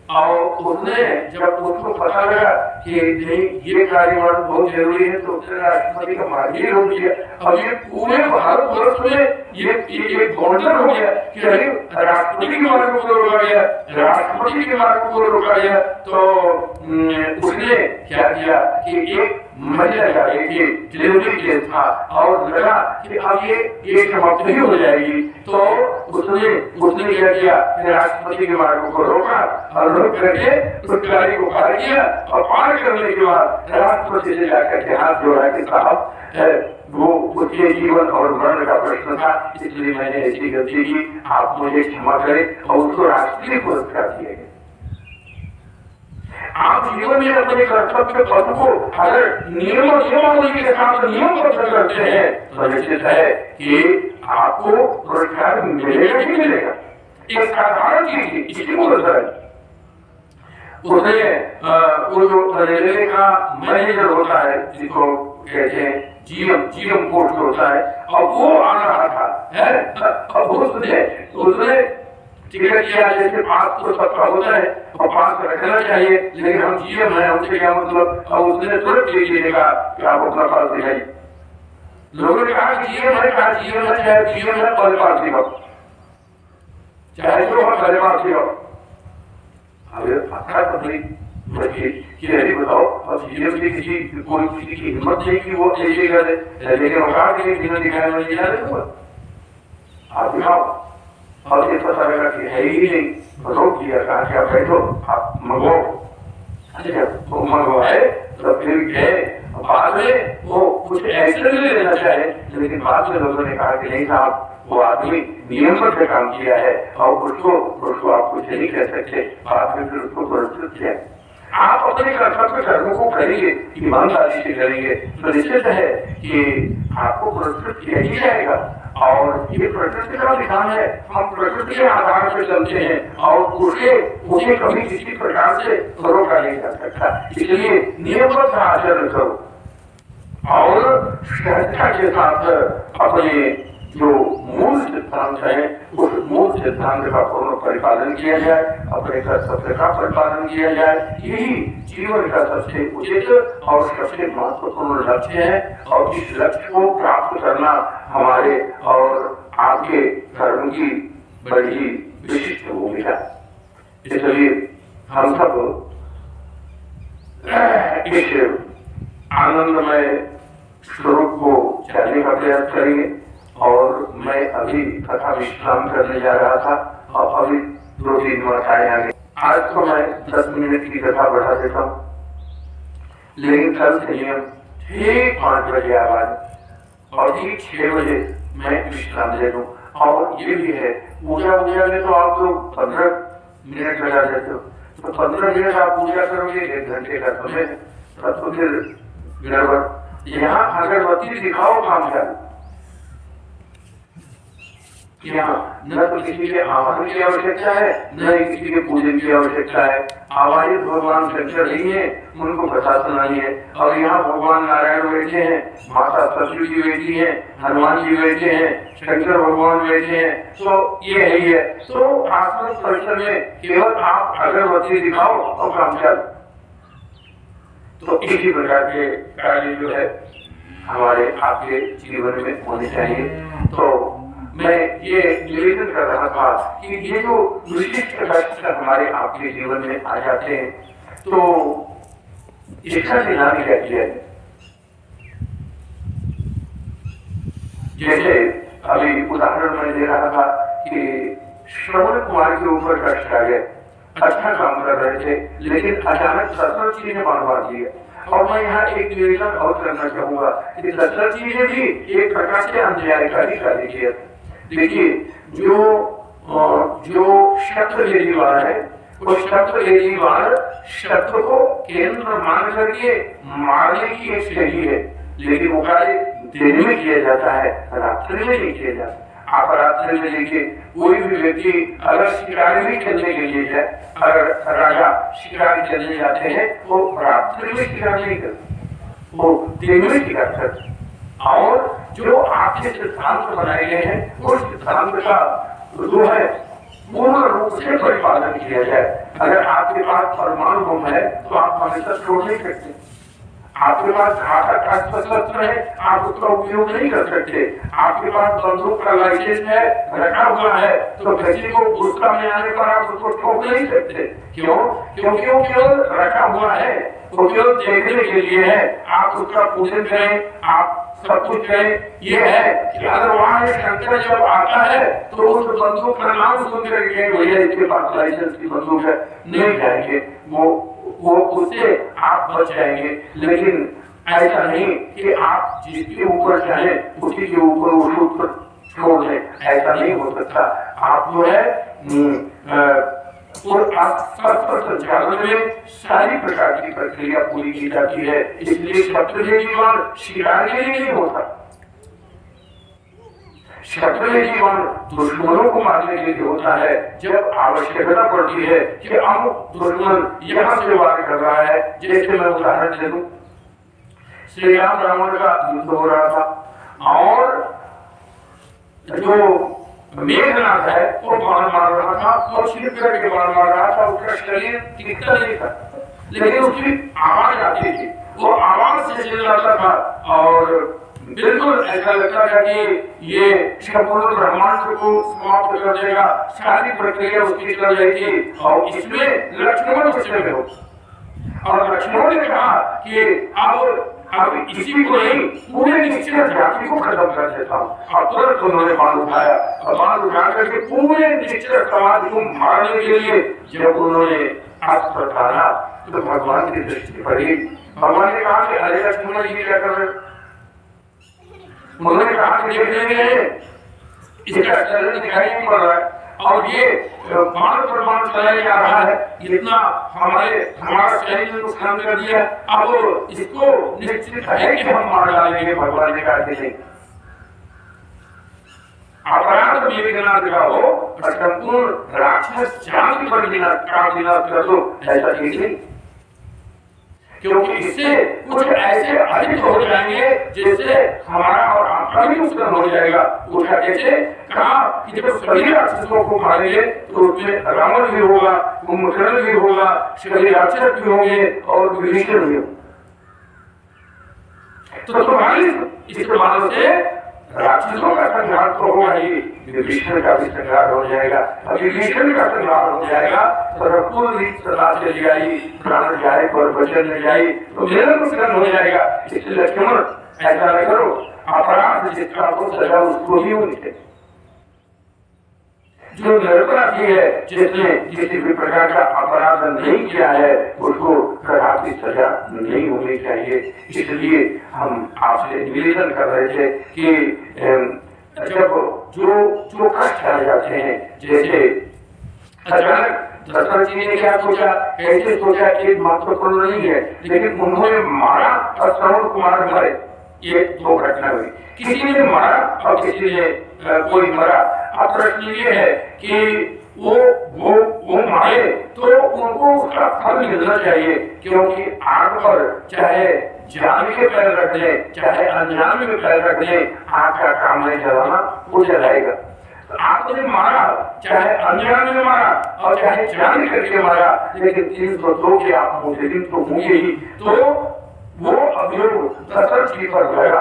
और उसने जब उसको पता लगा कि नहीं ये कार्यक्रम बहुत जरूरी है तो उसने राष्ट्रपति का मार्ग ही रोक दिया। अब ये पूरे भारतवर्ष में ये गौंडल हो गया कि अरे राष्ट्रपति के मार्ग को रोका गया, राष्ट्रपति के मार्ग को रोका गया। तो उसने क्या किया कि एक महिला का एक डिलीवरी केस था और लगा कि अब ये समाप्त नहीं हो जाएगी। तो उसने क्या किया, राष्ट्रपति के मार्ग को रोका और रोक करके उस गाड़ी को पार किया और पार करने के बाद राष्ट्रपति से जाकर के हाथ जोड़ा कि साहब वो उसके जीवन और मरण का प्रश्न था, इसलिए मैंने ऐसी गलती की, आप मुझे क्षमा करें। और उसको राष्ट्रीय पुरस्कार दिया गया। आप जीवन में अपने कर्तव्य पद को अगर नियमावली के साथ नियमबद्ध करते हैं तो निश्चित है कि आपको पुरस्कार मिलेगा ही मिलेगा। एक साधारण चीज इसी को बताया, उसने वो जो रेलवे का मैनेजर होता है जिसको कहते हैं जीएम पोस्ट होता है, और वो आ रहा था। उसने टिकट किया, जैसे पास तो सबका होता है और पास रखना चाहिए, लेकिन हम जीएम है, हमसे क्या मतलब। और उसने तुरंत दे दिए का कि आप अपना पास दिखाइए। लोगों ने कहा जीएम है, कहा जीएम है, चाहे जीएम है पहले पास दिखाओ, चाहे जो हम पहले पास दिखाओ। अब अच्छा पत्नी कि अरे बताओ, अब जीएम से किसी की हिम्मत नहीं कि वो ऐसे करे, लेकिन वहां के बिना दिखाए नहीं जा रहे, आप दिखाओ। और ये पता लगा कि है ही नहीं, रोक दिया, कहा क्या बैठो आप मंगो। वो मंगवाए तो फिर गए, बाद में वो कुछ एक्शन भी लेना चाहे, लेकिन बाद में लोगों ने कहा कि नहीं साहब, वो आदमी नियमबद्ध काम किया है और उसको आप कुछ नहीं कह सकते। बाद में फिर उसको पुरस्कृत किया। आप अपने कर्तव्य कर्मों को करेंगे, ईमानदारी से करेंगे तो निश्चित है कि आपको पुरस्कृत किया ही जाएगा। और ये प्रकृति का विधान है, हम प्रकृति के आधार पर चलते हैं और उसे कभी किसी प्रकार से रोका नहीं जा सकता। इसलिए नियमबद्ध आचरण करो और श्रद्धा के साथ अपने जो मूल सिद्धांत है उस मूल सिद्धांत का पूर्ण परिपालन किया जाए, अपने कर्तव्य का परिपालन किया जाए। यही जीवन का सबसे उचित और सबसे महत्वपूर्ण लक्ष्य है और इस लक्ष्य को प्राप्त करना हमारे और आपके धर्म की बड़ी विशिष्ट भूमिका। इसलिए हम सब इस आनंदमय स्वरूप को जानने का प्रयास करेंगे। और मैं अभी कथा विश्राम करने जा रहा था और अभी 2-3 माताएं आ गई। आज तो मैं 10 मिनट की कथा बढ़ा देता हूँ, लेकिन कल से नियम ठीक 5 बजे आवाज और ठीक 6 बजे मैं विश्राम दे दूँ। और ये भी है, पूजा में तो आप लोग 15 मिनट लगा देते हो, तो 15 मिनट आप पूजा करोगे, 1 घंटे का समय, तब तो फिर गड़बड़। यहाँ अगरबत्ती दिखाओ काम चालू, यहाँ न तो किसी के आवाहन की आवश्यकता है, न ही किसी के पूजन की आवश्यकता है। आवाहित भगवान शंकर नहीं है, उनको कथा सुनानी है। और यहाँ भगवान नारायण बैठे हैं, माता सरस्वती जी बैठी है, हनुमान जी बैठे हैं, शंकर भगवान बैठे हैं, तो ये है। तो आत्म परिसर में केवल आप अगरबत्ती दिखाओ और काम चल। तो इसी प्रकार के कार्य जो है हमारे आपके जीवन में होने चाहिए। तो मैं ये निवेदन कर रहा था कि ये जो विशिष्ट लक्ष्य हमारे आपके जीवन में आ जाते हैं तो इसका ध्यान क्या किया है। जैसे अभी उदाहरण मैं दे रहा था कि श्रवण कुमार के ऊपर कष्ट आ गया, अच्छा काम कर रहे थे, लेकिन अचानक दशरथ जी ने मारवा दिया। और मैं यहाँ एक निवेदन और करना चाहूंगा कि दशरथ जी ने भी एक प्रकार से अन्यायकारी कार्य किया। देखिए, जो शब्द लेजीवार है, वो शब्द लेजीवार शब्द को केंद्र मान करके मारने की एक शैली है, लेकिन वो कार्य दिन में किया जाता है, रात्रि में नहीं किया जाता। आप रात्रि में देखिए, कोई भी व्यक्ति अगर शिकार भी करने के लिए जाए, अगर राजा शिकार करने जाते हैं वो रात्रि में शिकार नहीं करते, वो दिन में शिकार करते। और जो आपके सिद्धांत बनाए गए हैं उस सिद्धांत का जो है पूर्ण रूप से परिपालन किया जाए। अगर आपके पास परमाणु बम है तो आप हमेशा छोड़ नहीं सकते। आपके पास घातक शस्त्र है, आप उसका उपयोग नहीं कर सकते। आपके पास बंदूक का लाइसेंस है, रखा हुआ है, तो किसी को गुस्सा में आने पर आप उसको ठोक नहीं सकते। क्यों? क्योंकि वो केवल रखा हुआ है, वो केवल देखने के लिए है। आप उसका पूजन करें, आप सब कुछ करें। ये है कि अगर वहाँ शंकर जब आता है तो उस बंदूक का नाम सुन करके भैया इसके पास लाइसेंस की बंदूक है, नहीं जाएंगे, वो उससे आप बच जाएंगे। लेकिन ऐसा नहीं कि आप जिसके ऊपर चाहे उसी के ऊपर वो सूत्र छोड़ दें, ऐसा नहीं हो सकता। आप जो है और अस्त्र संचालन में सारी प्रकार की प्रक्रिया पूरी की जाती है। इसलिए शत्रु जीवन शिकार के लिए नहीं होता, शत्रु जीवन दुश्मनों को मारने के लिए होता है। जब आवश्यकता पड़ती है कि अब दुश्मन यहाँ से वार कर रहा है, जैसे मैं उदाहरण दे दूं, श्री राम रावण का युद्ध हो रहा था और जो मेघनाथ है वो बाण मार रहा था और छिप करके बाण मार रहा था। उसका शरीर टिकता नहीं था, लेकिन उसकी आवाज आती थी, वो आवाज से चिल्लाता था और बिल्कुल ऐसा लगता था कि ये संपूर्ण ब्रह्मांड को समाप्त कर देगा। सारी प्रक्रिया उसकी चल रही थी और इसमें लक्ष्मण उससे में हो और लक्ष्मण ने कहा कि अब इसी को नहीं पूरे निश्चय जाति को खत्म कर देता हूँ। और तुरंत उन्होंने बाण उठाया और बाण उठा करके पूरे निश्चय समाज को मारने के लिए जब उन्होंने अस्त्र उठाया तो भगवान की दृष्टि पड़ी। भगवान ने कहा कि अरे लक्ष्मण जी क्या कर रहे? उन्होंने कहा कि देख लेंगे इसका शरीर दिखाई नहीं पड़ रहा है और ये बाण पर बाण चलाया जा रहा है, इतना हमारा शरीर ने नुकसान कर दिया, अब इसको निश्चित है कि हम मार डालेंगे। भगवान ने कहा कि नहीं, अपराध मेघनाथ का हो और संपूर्ण राक्षस जाति पर विनाश कर दो, ऐसा ठीक नहीं, क्योंकि इससे कुछ ऐसे अधिक हो जाएंगे जिससे हमारा और आपका भी नुकसान हो जाएगा। उसका कैसे कहा कि जब सभी राक्षसों को मारेंगे तो उसमें रावण भी होगा, कुंभकर्ण भी होगा, सभी राक्षस भी होंगे और विभीषण भी होगा। तो तुम्हारी इस प्रमाण से राक्षसों का संहार तो होगा ही, विभीषण का भी संहार हो जाएगा। विभीषण का संहार हो जाएगा तो पूरी सदा चली आई, प्राण जाए पर वचन न जाए तो मेरा नुकसान हो जाएगा। इसलिए लक्ष्मण ऐसा न करो, अपराध जिसका हो सजा उसको ही होनी चाहिए। जो निरपराधी है, जिसने किसी भी प्रकार का अपराध नहीं किया है, उसको कदापि सजा नहीं होनी चाहिए। इसलिए हम आपसे निवेदन कर रहे थे कि जब जो कष्ट आ जाते हैं, जैसे अचानक दशरथ जी ने क्या सोचा, कैसे सोचा कि महत्वपूर्ण नहीं है, लेकिन उन्होंने मारा और श्रवण कुमार मरे, ये दो घटना हुई। किसी ने मारा और किसी ने कोई मरा। अब प्रश्न ये है कि वो मारे तो उनको उसका फल मिलना चाहिए, क्योंकि आग पर चाहे जान के पैर रख दे चाहे अनजान में पैर रख दे, आग का काम नहीं चलाना, वो जलाएगा। आपने मारा, चाहे अनजान में मारा और चाहे जान करके मारा, लेकिन 302 के आप मुजरिम तो होंगे ही। तो वो अभियोग दशरथ जी पर लगा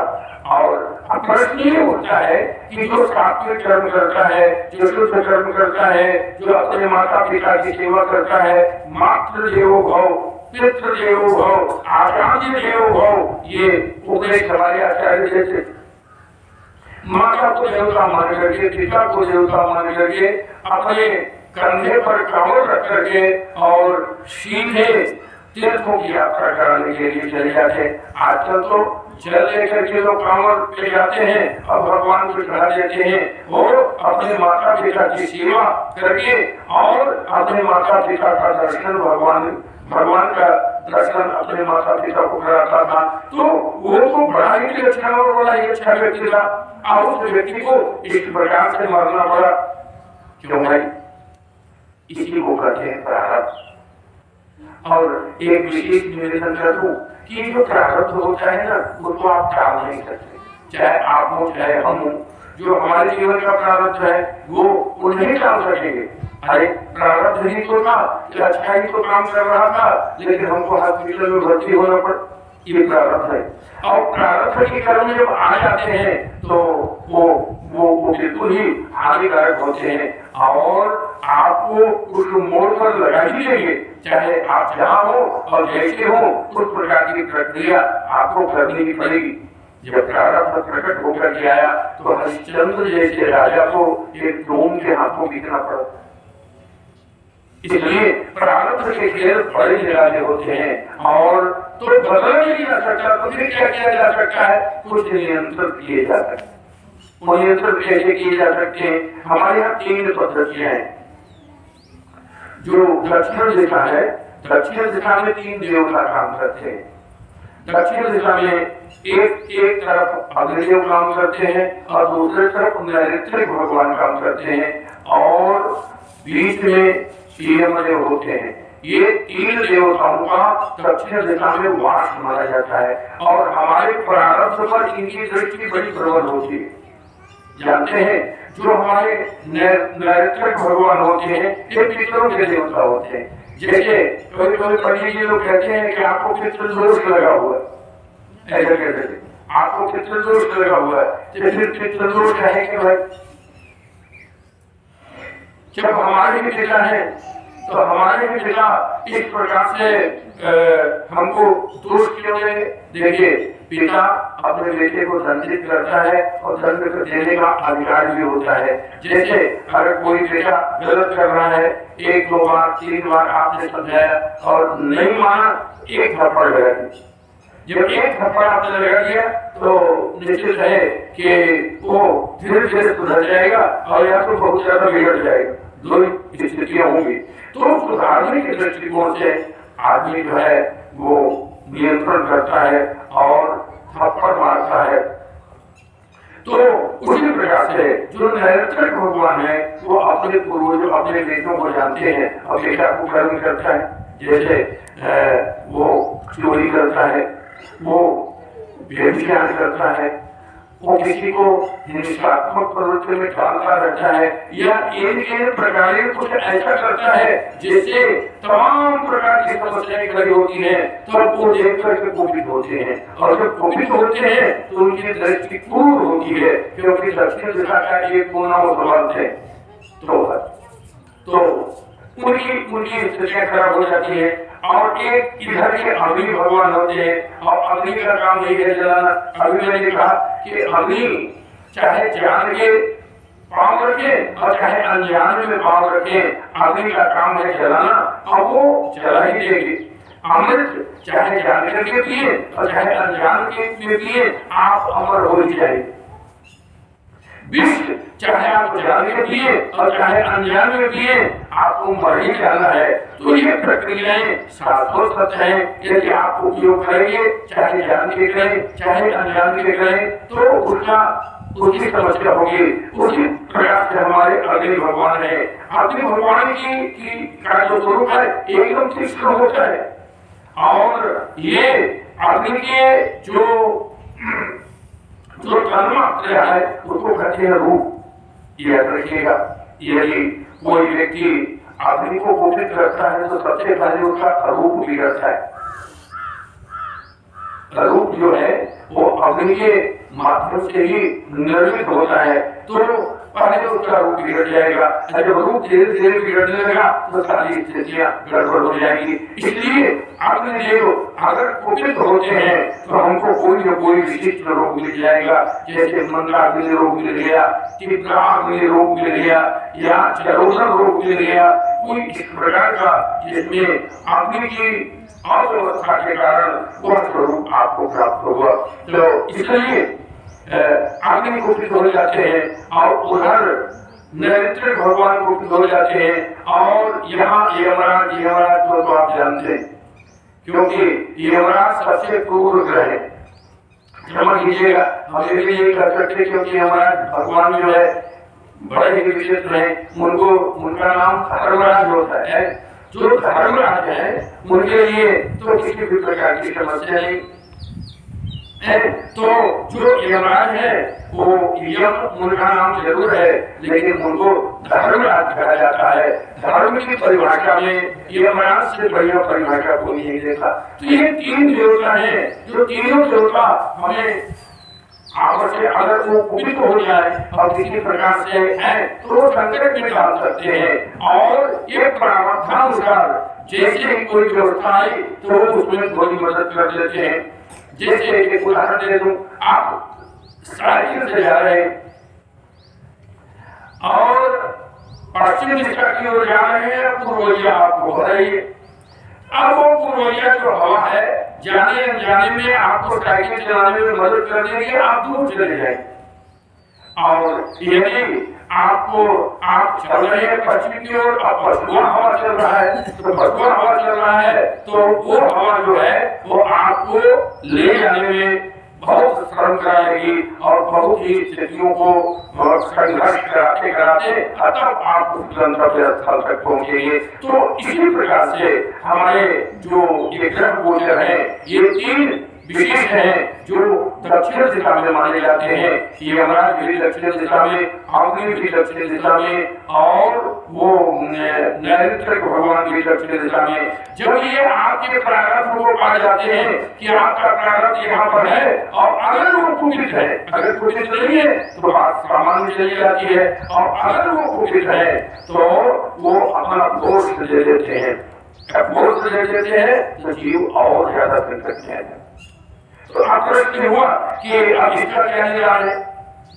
और प्रश्न ये होता है कि जो सात्विक कर्म करता है, जो शुद्ध कर्म करता है, जो अपने माता पिता की सेवा करता है, मातृ देवो भव, पितृ देवो भव, आचार्य देवो भव, ये उपदेश हमारे आचार्य जैसे माता को देवता मान करके, पिता को देवता मान करके, अपने कंधे पर कमर रख करके और सीधे तीर्थों की यात्रा कराने के लिए चले जाते। आजकल तो जल लेकर के लोग कांवड़ पे जाते हैं और भगवान को चढ़ा देते हैं और अपने माता पिता की सेवा करके और अपने माता पिता का दर्शन भगवान का दर्शन अपने माता पिता को कराता था। तो वो तो बड़ा ही अच्छा और बड़ा ही अच्छा व्यक्ति था, और उस व्यक्ति को इस प्रकार से मारना पड़ा। क्यों भाई? इसी को कहते हैं प्रारब्ध। और एक विशेष निवेदन कर दूं कि जो प्रारब्ध होता है ना, उसको आप टाल नहीं सकते, चाहे आप हो चाहे हम हो। जो हमारे जीवन का प्रारब्ध है वो उन्हें टाल सकेंगे। अरे प्रारब्ध ही तो था कि अच्छा ही तो काम कर रहा था, लेकिन हमको हॉस्पिटल में भर्ती होना पड़, ये प्रारब्ध है। और प्रारब्ध के कर्म जब आ जाते हैं तो वो बिल्कुल ही हानिकारक होते हैं और आपको उस मोड़ पर लगा ही देंगे, चाहे आप जहाँ हो और जैसे हो, उस प्रकार की प्रक्रिया आपको करनी ही पड़ेगी। जब प्रारब्ध प्रकट होकर के आया तो हरिश्चंद्र जैसे राजा को एक डोम के हाथों बिकना पड़ा। इसलिए प्रारब्ध के खेल बड़े निराले होते हैं और तो बदल नहीं जा सकता, तो फिर क्या किया जा सकता है? कुछ नियंत्रण किए जा सकते हैं। वो नियंत्रण कैसे किए जा सकते हैं? हमारे यहाँ 3 पद्धतियां हैं। जो दक्षिण दिशा है, दक्षिण दिशा में 3 देवता काम करते हैं। दक्षिण दिशा में एक तरफ अग्निदेव काम करते हैं और दूसरे तरफ नैऋत्यक भगवान काम करते हैं और बीच में यमदेव होते हैं। ये 3 देवताओं का दक्षिण दिशा में वास माना जाता है और हमारे प्रारब्ध पर इनकी दृष्टि बड़ी प्रबल होती है। जानते हैं जो हमारे नैऋत्यक भगवान होते हैं ये पितरों के देवता होते हैं। जैसे कभी कभी पंडित जी लोग कहते हैं कि आपको पितृ दोष लगा हुआ है, ऐसा कहते हैं आपको पितृ दोष लगा हुआ है, तो फिर पितृ दोष है कि भाई जब हमारे भी पिता है तो हमारे भी पिता इस प्रकार से हमको दोष क्यों देंगे? देखिए पिता अपने बेटे को दंडित करता है और दंड देने का अधिकार भी होता है। जैसे अगर कोई बेटा गलत कर रहा है, 1 2 बार 3 बार आपने समझाया और नहीं माना, 1 थप्पड़ लगा दिया। जब 1 थप्पड़ आपने लगा दिया तो निश्चित है कि वो धीरे धीरे सुधर जाएगा और या तो बहुत ज्यादा बिगड़ जाएगा। 2 स्थितियां होंगी। तो सुधारने के दृष्टिकोण से आदमी जो है वो नियंत्रण करता है और थप्पड़ मारता है। तो उसी प्रकार से जो नैऋत्यक भगवान है वो अपने पूर्वजों अपने बेटों को जानते हैं और बेटा को कर्म करता है। जैसे वो चोरी करता है, वो व्यभिचार करता है, वो किसी को हिंसात्मक प्रवृत्ति में डालता रहता है या एक प्रकार कुछ ऐसा करता है जिससे तमाम प्रकार की समस्याएं खड़ी होती हैं, तो वो देख करके कुपित होते हैं और जब कुपित होते हैं तो उनकी दृष्टि क्रूर होती है, क्योंकि दक्षिण दिशा का ये कोना उपलब्ध है। तो उनकी स्थितियां खराब हो जाती है। और एक इधर के अग्नि भगवान होते हैं और अग्नि का काम नहीं है जलाना। अभी मैंने कहा कि अग्नि चाहे जान के पाँव रखे और चाहे अनजान में पाँव रखे, अग्नि का काम है जलाना और वो जला ही देगी। अमृत चाहे जान करके पिए और चाहे अनजान के पिए, आप अमर हो ही जाएंगे। विष चाहे आप जान के पिए और चाहे अनजान में पिए, आपको मर ही जाना है। तो ये प्रक्रियाएं शाश्वत सत्य है। यदि आप उपयोग करेंगे, चाहे जान के करें चाहे अनजान के करें, तो उसका उसकी समस्या होगी। उसी प्रकार से हमारे अग्नि भगवान है। अग्नि भगवान की का जो स्वरूप है एकदम तीक्ष्ण होता है और ये अग्नि के जो तन्मात्रा है उसको कहते हैं रूप। याद रखिएगा, यदि कोई व्यक्ति अग्नि को कुपित करता है तो सबसे पहले उसका रूप बिगड़ता है। रूप जो है वो अग्नि के माध्यम से ही निर्मित होता है, तो पहले उसका रूप बिगड़ जाएगा। जब रूप धीरे धीरे बिगड़ने लगा तो सारी स्थितियां गड़बड़ हो जाएंगी। इसलिए अग्निदेव अगर कुपित होते हैं तो हमको कोई न कोई विशिष्ट रोग मिल जाएगा। जैसे मंदाग्नि रोग मिल गया, तीव्राग्नि रोग मिल गया या जरोधन रोग मिल गया, कोई इस प्रकार का जिसमें अग्नि की अव्यवस्था के कारण वह स्वरूप आपको प्राप्त होगा। तो इसलिए अग्नि कुपित हो जाते हैं और उधर नैऋत्यक भगवान कुपित हो जाते हैं और यहाँ यमराज को तो आप जानते हैं, क्योंकि यमराज सबसे क्रूर ग्रह है। क्षमा कीजिएगा, हम ये भी नहीं कर सकते क्योंकि यमराज भगवान जो है बड़े ही विचित्र हैं। उनका नाम धर्मराज होता है। जो धर्मराज है उनके लिए तो किसी भी प्रकार की समस्या नहीं। तो जो यमराज है वो यम उनका नाम जरूर है, लेकिन उनको धर्मराज कहा जाता है। धर्म की परिभाषा में यमराज से बढ़िया परिभाषा को नहीं देखा। तो ये तीन देवता हैं, जो तीनों देवता हमें आपस में अगर वो कुपित हो जाए और किसी प्रकार से है तो वो संकट में डाल सकते हैं। और ये प्रावधानुसार जैसे कोई व्यवस्था आई तो वो उसमें थोड़ी मदद कर देते हैं। जैसे एक उदाहरण दे दूं, आप साइकिल से जा रहे हैं और पश्चिम दिशा की ओर जा रहे हैं, पूर्वइया आपको हो रही है। अब वो पूर्वइया जो हवा है जाने अनजाने में आपको साइकिल चलाने में मदद कर देगी, आप दूर चले जाएंगे। और यदि आपको आप चल रहे हैं पश्चिम की ओर, अब पछुआ हवा चल रहा है, तो पछुआ हवा चल रहा है तो वो हवा जो है वो आपको ले जाने में बहुत श्रम कराएगी और बहुत ही स्थितियों को संघर्ष कराते कराते तब आप उस गंतव्य स्थल तक पहुंचेंगे। तो इसी प्रकार से हमारे जो ये ग्रह गोचर हैं ये तीन विशेष हैं जो दक्षिण दिशा में माने जाते हैं। यमराज भी दक्षिण दिशा में, अग्नि भी दक्षिण दिशा में और वो नैऋत्य भगवान भी दक्षिण दिशा में। जब ये आपके प्रारब्ध को पा जाते हैं कि आपका प्रारब्ध यहाँ पर है और अगर वो कुपित है, अगर कुपित नहीं है तो बात सामान्य चली जाती है, और अगर वो कुपित है तो वो अपना दोष दे देते हैं। दोष दे देते हैं तो जीव और ज्यादा संकट में आ जाता है। तो आप प्रश्न हुआ कि अब इसका क्या निदान है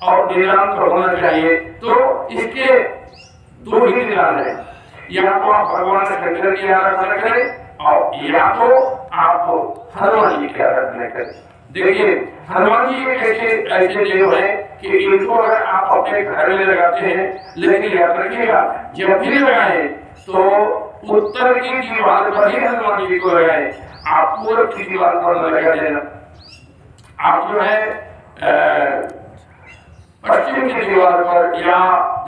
और निदान तो होना चाहिए। तो इसके दो ही निदान है, या तो आप भगवान शंकर की आराधना करें और या तो आप हनुमान जी की आराधना करें। देखिए हनुमान जी एक ऐसे देव है कि इनको अगर आप अपने घर में लगाते हैं, लेकिन याद रखिएगा जब भी लगाएं तो उत्तर की दीवार पर ही हनुमान जी को लगाएं, आप पूर्व की दीवार पर न लगा देना। आप जो है पश्चिम की दीवार पर या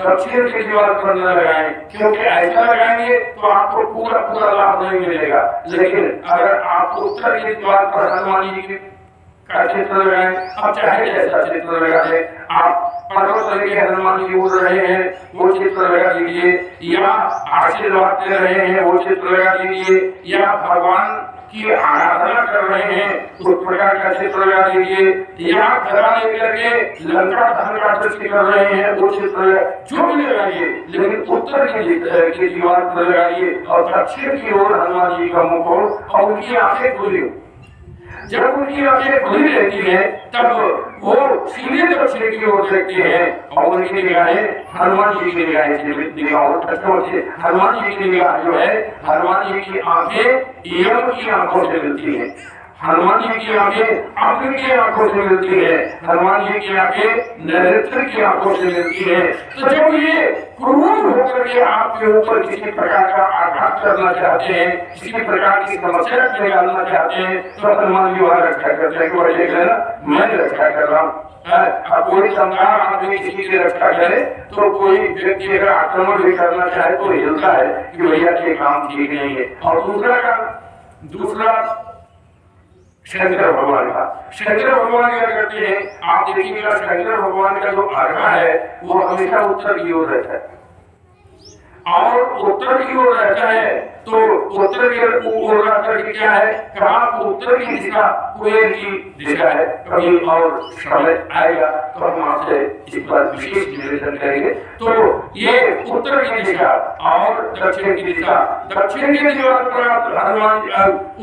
दक्षिण की दीवार पर न लगाएं, क्योंकि ऐसा लगाएंगे तो आपको पूरा पूरा लाभ नहीं मिलेगा। लेकिन अगर आप उत्तर की दीवार पर हनुमान जी का चित्र लगाएं, अब चाहे जैसा चित्र लगा दें, आप पर्वत लेके हनुमान जी उड़ रहे हैं वो चित्र लगा दीजिए, या आशीर्वाद दे रहे हैं वो चित्र लगा दीजिए, या भगवान की आराधना कर रहे हैं उस प्रकार का चित्र लगा दीजिए, या गदा लेकर के लंका दहन का दृश्य कर रहे हैं वो चित्र जो भी लगाइए, लेकिन उत्तर की दीवार पर लगाइए और दक्षिण की ओर हनुमान जी का मुख हो और उनकी आंखें खुली हो। जब उनकी आंखें खुली रहती हैं तब वो सीधे दक्षिण की ओर देखते हैं और उनकी निगाहें हनुमान जी की निगाहें हनुमान जी की निगाह जो है, हनुमान जी की आंखें यम की आंखों से मिलती हैं, हनुमान जी की आंखें अग्नि की आंखों से मिलती है, हनुमान जी की आंखें नैऋत्य की आंखों से मिलती है। तो जब ये क्रूर होकर के आपके ऊपर किसी प्रकार का आघात करना चाहते हैं, किसी प्रकार की समस्या निकालना चाहते हैं, तो हनुमान जी वहां रक्षा करते हैं कि देख लेना मैं रक्षा कर रहा हूँ। अब कोई संगार आदमी किसी की रक्षा करे तो कोई व्यक्ति अगर आक्रमण भी करना चाहे तो हिलता है कि भैया ये काम ठीक नहीं है। और दूसरा शंकर भगवान का, शंकर भगवान क्या करते हैं, आप देखिएगा शंकर भगवान का जो अर्घा है वो हमेशा उत्तर की ओर रहता है, और उत्तर की ओर रहता है तो उत्तर की ओर रहकर क्या है, कहा उत्तर की दिशा कुबेर की दिशा है। कभी और समय आएगा तो हम आपसे इस पर विशेष निवेदन करेंगे। तो ये उत्तर की दिशा और दक्षिण की दिशा, दक्षिण की दीवार पर आप हनुमान,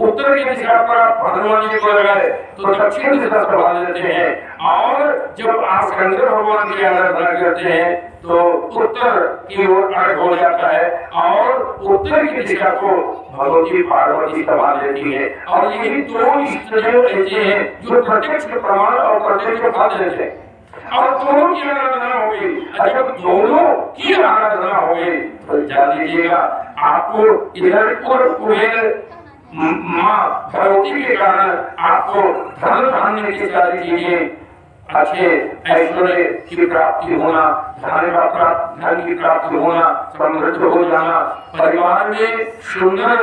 उत्तर की दिशा पर आप हनुमान जी को लगाए तो दक्षिण दिशा संभाल लेते हैं, और जब आप शंकर भगवान की आराधना करते हैं तो उत्तर की ओर अर्घ हो जाता है और उत्तर की दिशा को भगवती पार्वती संभाल लेती है। और यही दो इष्टदेव ऐसे हैं जो प्रत्यक्ष प्रमाण और प्रत्यक्ष फल देते हैं। और दोनों की आराधना हो गई, जब दोनों की आराधना हो गई तो जान लीजिएगा आपको इधर और कुबेर माँ भगवती के कारण आपको धन धान्य की सारी चीजें अच्छे ऐश्वर्य की प्राप्ति होना, धन की प्राप्ति होना, समृद्ध हो जाना, परिवार में सुंदर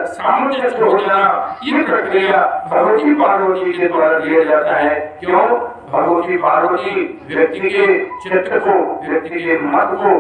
सामंजस्य हो जाना, ये प्रक्रिया भगवती पार्वती के द्वारा दिया जाता है। क्यों? भगवती पार्वती व्यक्ति के चित्त को, व्यक्ति के मत को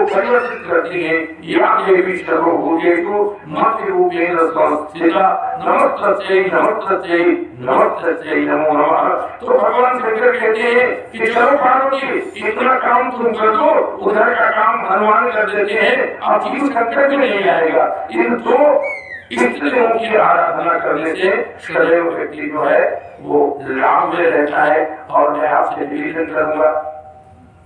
परिवर्तित करती है। या देवी सर्वभूतेषु मत रूपेण संस्थिता नमस्तस्यै नमस्तस्यै नमस्तस्यै नमो नमः। तो भगवान शंकर कहते हैं कि चलो पार्वती, इतना काम तुम कर दो, उधर का काम हनुमान कर देते हैं, अब जीव संकट भी नहीं आएगा। इन दो स्त्रियों की आराधना करने से सदैव व्यक्ति जो है वो लाभ में रहता है। और मैं आपसे निवेदन करूंगा,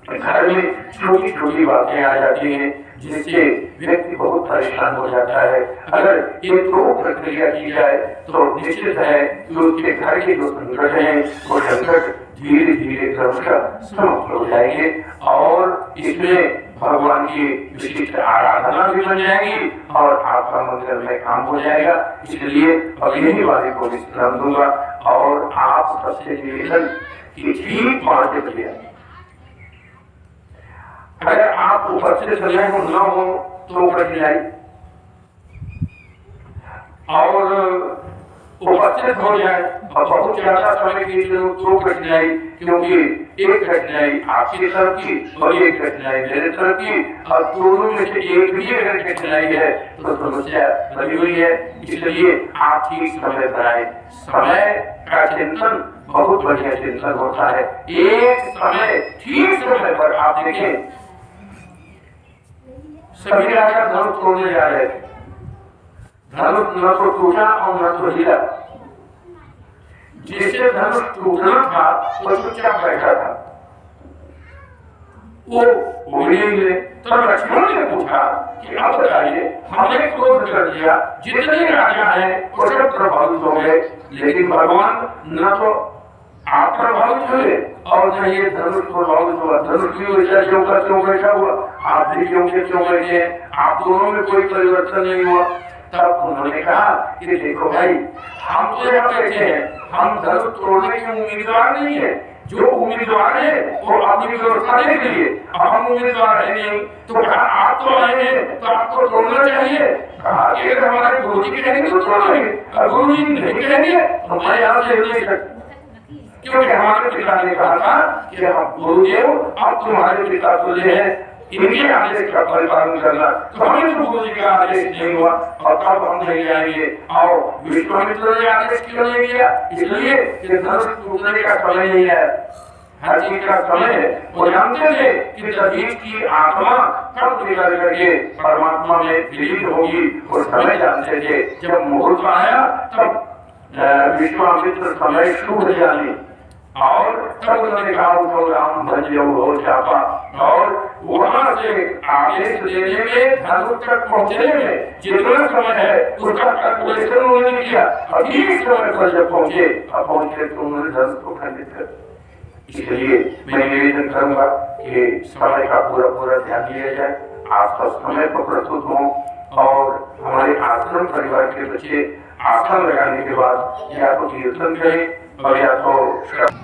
घर में छोटी छोटी बातें आ जाती हैं जिससे व्यक्ति बहुत परेशान हो जाता है। अगर ये दो प्रक्रिया की जाए तो निश्चित है कि उसके घर के जो संकट हैं वो संकट धीरे धीरे क्रमशः समाप्त हो जाएंगे और इसमें भगवान की विशिष्ट आराधना भी बन जाएगी और आपका मंगलमय काम हो जाएगा। इसलिए अब यही वाले को विश्राम दूंगा और आप सबसे निवेदन कि ठीक 5 बजे अगर आप उपस्थित समय हो न हो तो कठिनाई, और उपस्थित हो जाए और बहुत ज्यादा समय की तो कठिनाई, क्योंकि एक कठिनाई आपकी तरफ की और एक कठिनाई मेरे तरफ की, और दोनों में से एक भी अगर कठिनाई है तो समस्या बनी हुई है। इसलिए आप ठीक समय पर आए। समय का चिंतन बहुत बढ़िया चिंतन होता है। एक समय ठीक समय पर आप देखें, सभी राजा धनुष तोड़ने जा रहे थे, धनुष न तो टूटा और न तो हिला। जिससे धनुष टूटना था वो चुपचाप बैठा था, वो बोले। तब लक्ष्मण ने पूछा कि अब बताइए, हमने क्रोध कर दिया, जितने राजा हैं वो सब प्रभावित हो गए, लेकिन भगवान न तो आप प्रभावित हुए और न ये धनुष प्रभावित हुआ। धनुष भी वैसा क्यों बैठा हुआ, आप भी क्यों बैठे, आप दोनों में कोई परिवर्तन नहीं हुआ। तब उन्होंने कहा कि देखो भाई, हम तो यहाँ बैठे हैं, हम धनुष तोड़ने के उम्मीदवार नहीं है। जो उम्मीदवार है वो अपनी व्यवस्था देख लीजिए, अब हम उम्मीदवार है नहीं। तो कहा आप तो आए हैं तो आपको तोड़ना चाहिए। कहा अगर हमारे गुरु जी कहेंगे तो तोड़ेंगे, और गुरु जी नहीं कहेंगे तो मैं यहाँ से नहीं सकता, क्योंकि हमारे पिता ने कहा था कि हम गुरुदेव अब तुम्हारे पिता तुझे हैं, इनके आदेश का परिपालन करना। तो हमें तो गुरु जी का आदेश नहीं हुआ और तब हम नहीं आएंगे। और विश्वामित्र ने आदेश क्यों नहीं दिया? इसलिए कि धनुष टूटने का समय नहीं है, हर चीज का समय है। वो जानते थे कि शरीर की आत्मा कब निकल करके परमात्मा में विलीन होगी, वो समय जानते थे। जब मुहूर्त आया तब विश्वामित्र समय शुभ जाने, और तब उन्होंने कहा उनको राम भजो हो चापा, और वहां से आदेश देने में धनुष तक पहुंचने में जितना समय है उसका कैलकुलेशन उन्होंने किया। ठीक समय पर जब पहुंचे तो उन्होंने धनुष को खंडित कर। इसलिए मैं निवेदन करूंगा कि समय का पूरा ध्यान दिया जाए, आप सब समय पर प्रस्तुत हों, और हमारे आश्रम परिवार के बच्चे आसन लगाने के बाद या तो कीर्तन करें और या तो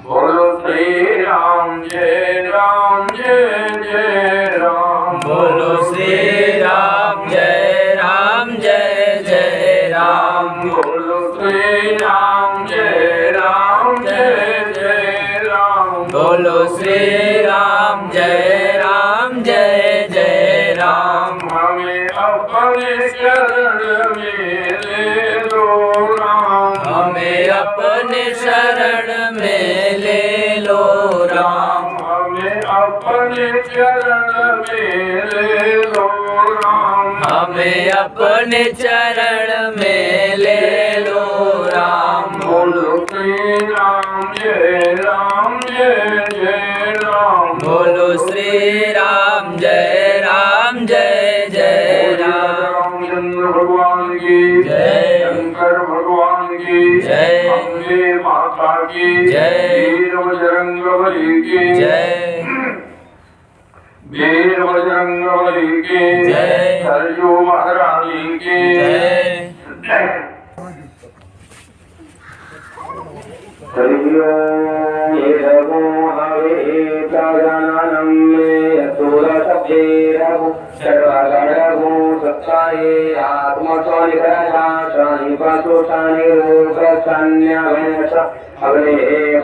बोलो श्री राम जय राम जय जय राम, बोलो श्री राम जय राम जय जय राम, बोलो श्री राम जय राम जय जय राम, बोलो श्री राम जय राम जय जय राम। हमें अपने शरण में ले लो राम, हमें अपने शरण में ले लो राम, हमें अपने चरण में ले लो राम, हमें अपने चरण में ले लो राम। बोलो श्री राम जय राम जय जय राम, बोलो श्री राम जय राम जय जय राम। रामचंद्र भगवान की जय, शंकर भगवान की जय, अम्बे माता की जय, वीर बजरंगबली की जय, वीर बजरंगबली की जय, सरयू महारानी की जय। हरि ओम। सर्वगणभूतत्वाये आत्मस्वनिकराशानि पशुषानि रूपसन्न्यवेश अग्ने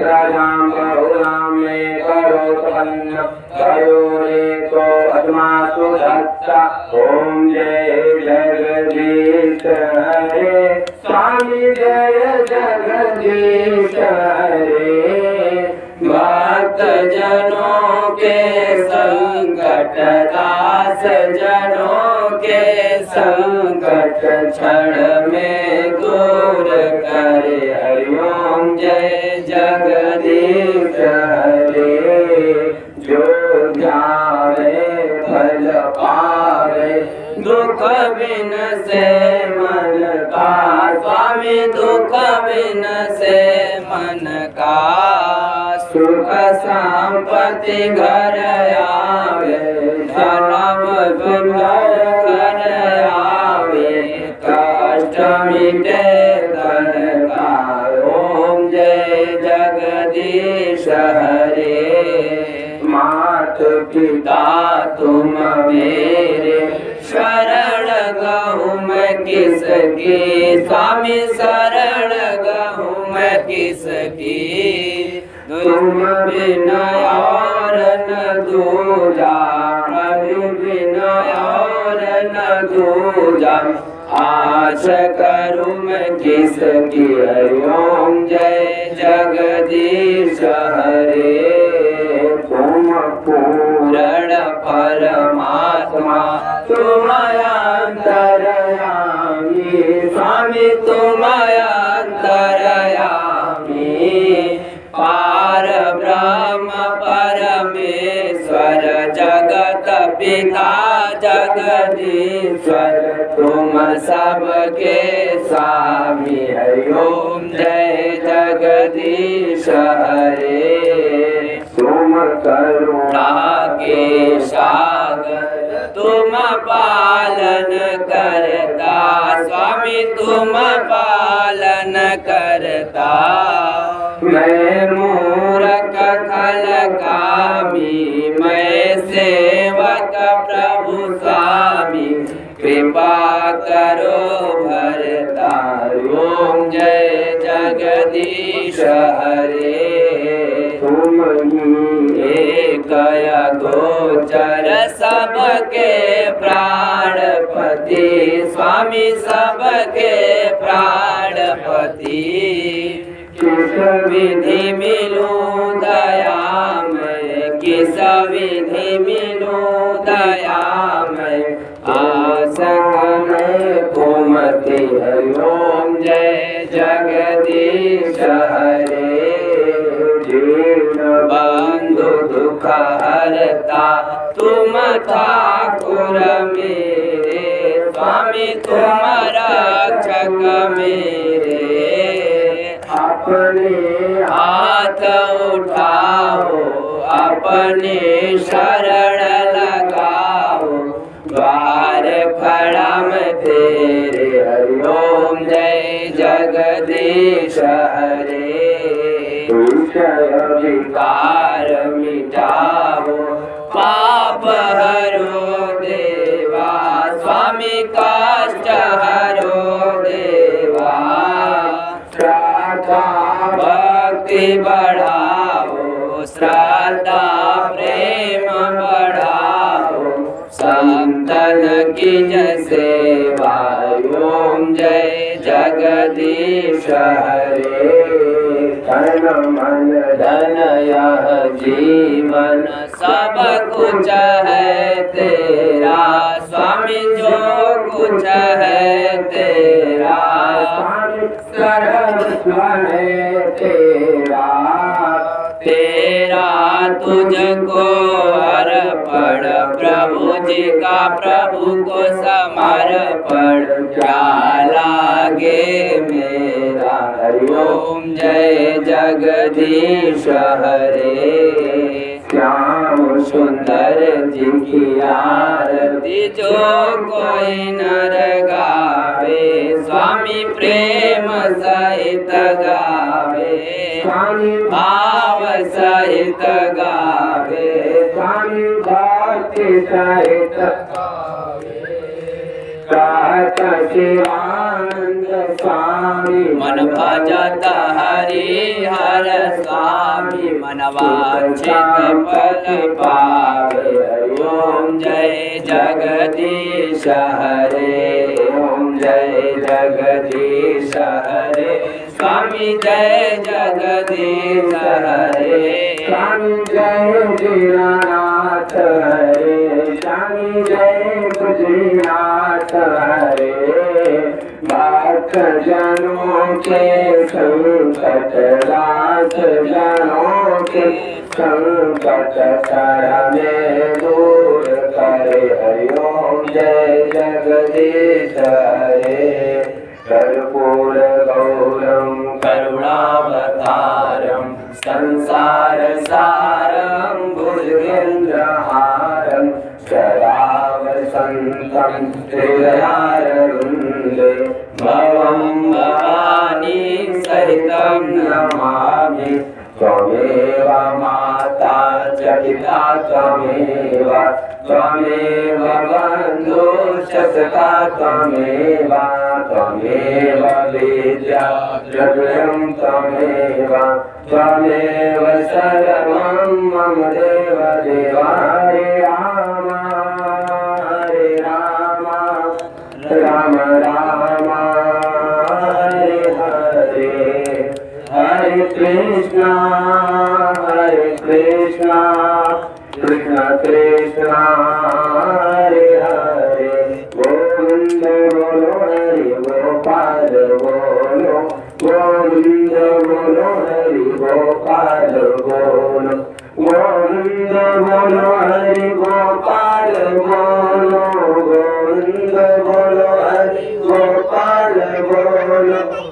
प्रजां बहुलां मे करोतपन्न वयोरेतो अस्मासु दत्ता ॐ जय जगदीश हरे स्वामी जय जगदीश हरे भक्त जनों के संकट दास जनों के संकट क्षण में दूर करे हरि ओम जय जगदीश हरे जो ध्यावे फल पावे दुख बिन से मन का स्वामी दुख बिन से मन का सुख संपत्ति घर आवे धर्म सुंदर घर आवे कष्ट मिटे धन का ओम जय जगदीश हरे मात पिता तुम मेरे शरण गहूँ मैं किसकी स्वामी शरण गहूँ मैं किसकी तुम बिन और न दूजा प्रभु बिन और न दूजा आश करूँ मैं किसकी हरि ओम जय जगदीश हरे तुम पूर्ण परमात्मा तुम अंतर्यामी स्वामी तुम अंतर्यामी पार ब्रह्म परमेश्वर जगत पिता जगदीश्वर तुम सबके स्वामी हरि ओम जय जगदीश हरे तुम करुणा के सागर तुम पालन करता स्वामी तुम पालन करता मैं मूर्ख खल कामी मैं सेवक प्रभु स्वामी कृपा करो भरता ओम जय जगदीश हरे तुम एक गोचर सबके प्राणपति स्वामी सबके प्राणपति किस विधि मिलूं दयामय किस विधि मिलूं दयामय आसक में कुमति हरि ओम जय जगदीश हरे बंधु दुख हरता तुम ठाकुर मेरे स्वामी तुम रक्षक मेरे अपने हाथ उठाओ अपने शरण लगाओ द्वार खड़ा मैं तेरे हरि ओम जय जगदीश हरे विकार मिटाओ पाप हरो देवा स्वामी कष्ट हरो देवा श्रद्धा भक्ति बढ़ाओ श्रद्धा प्रेम बढ़ाओ संतन की सेवा ओम जय जगदीश हरे तन मन धन यह जीवन सब कुछ है तेरा स्वामी जो कुछ है तेरा सर्वस्व है तेरा तेरा तुझको अर्पण प्रभु जी का प्रभु को समर्पण क्या लागे मेरा हरि ओम जय जगदीश हरे श्याम सुंदर जी की आरती जो कोई नर गावे स्वामी प्रेम सहित गावे स्वामी भाव सहित गावे स्वामी भक्ति सहित शिवानंद स्वामी मन भजत हरिहर स्वामी मन वांछित फल पावे ओम जय जगदीश हरे ओम जय जगदीश हरे स्वामी जय जगदीश हरे स्वामी जय दीनानाथ हरे स्वामी जय बद्रीनाथ हरे भक्त जनों के संकट रात जनों के संकट सरने दूर करे हरि ओम जय जगदीश हरे कर्पूर गौरम करुणावतारम संसार सारम भुजगेन्द्रहारम सदा वसन्तं हृदयारविन्दे भवं भवानी सहितं नमामि त्वमेव माता च पिता त्वमेव त्वमेव बन्धुश्च सखा त्वमेव त्वमेव विद्या द्रव्यं त्वमेव त्वमेव सर्वं मम देव देवा हरे राम राम राम हरे हरे हरे कृष्णा कृष्ण कृष्ण हरे हरे गोविंद बोलो हरि गोपाल बोलो गोविंद बोलो हरि गोपाल बोलो गोविंद बोलो हरि गोपाल बोलो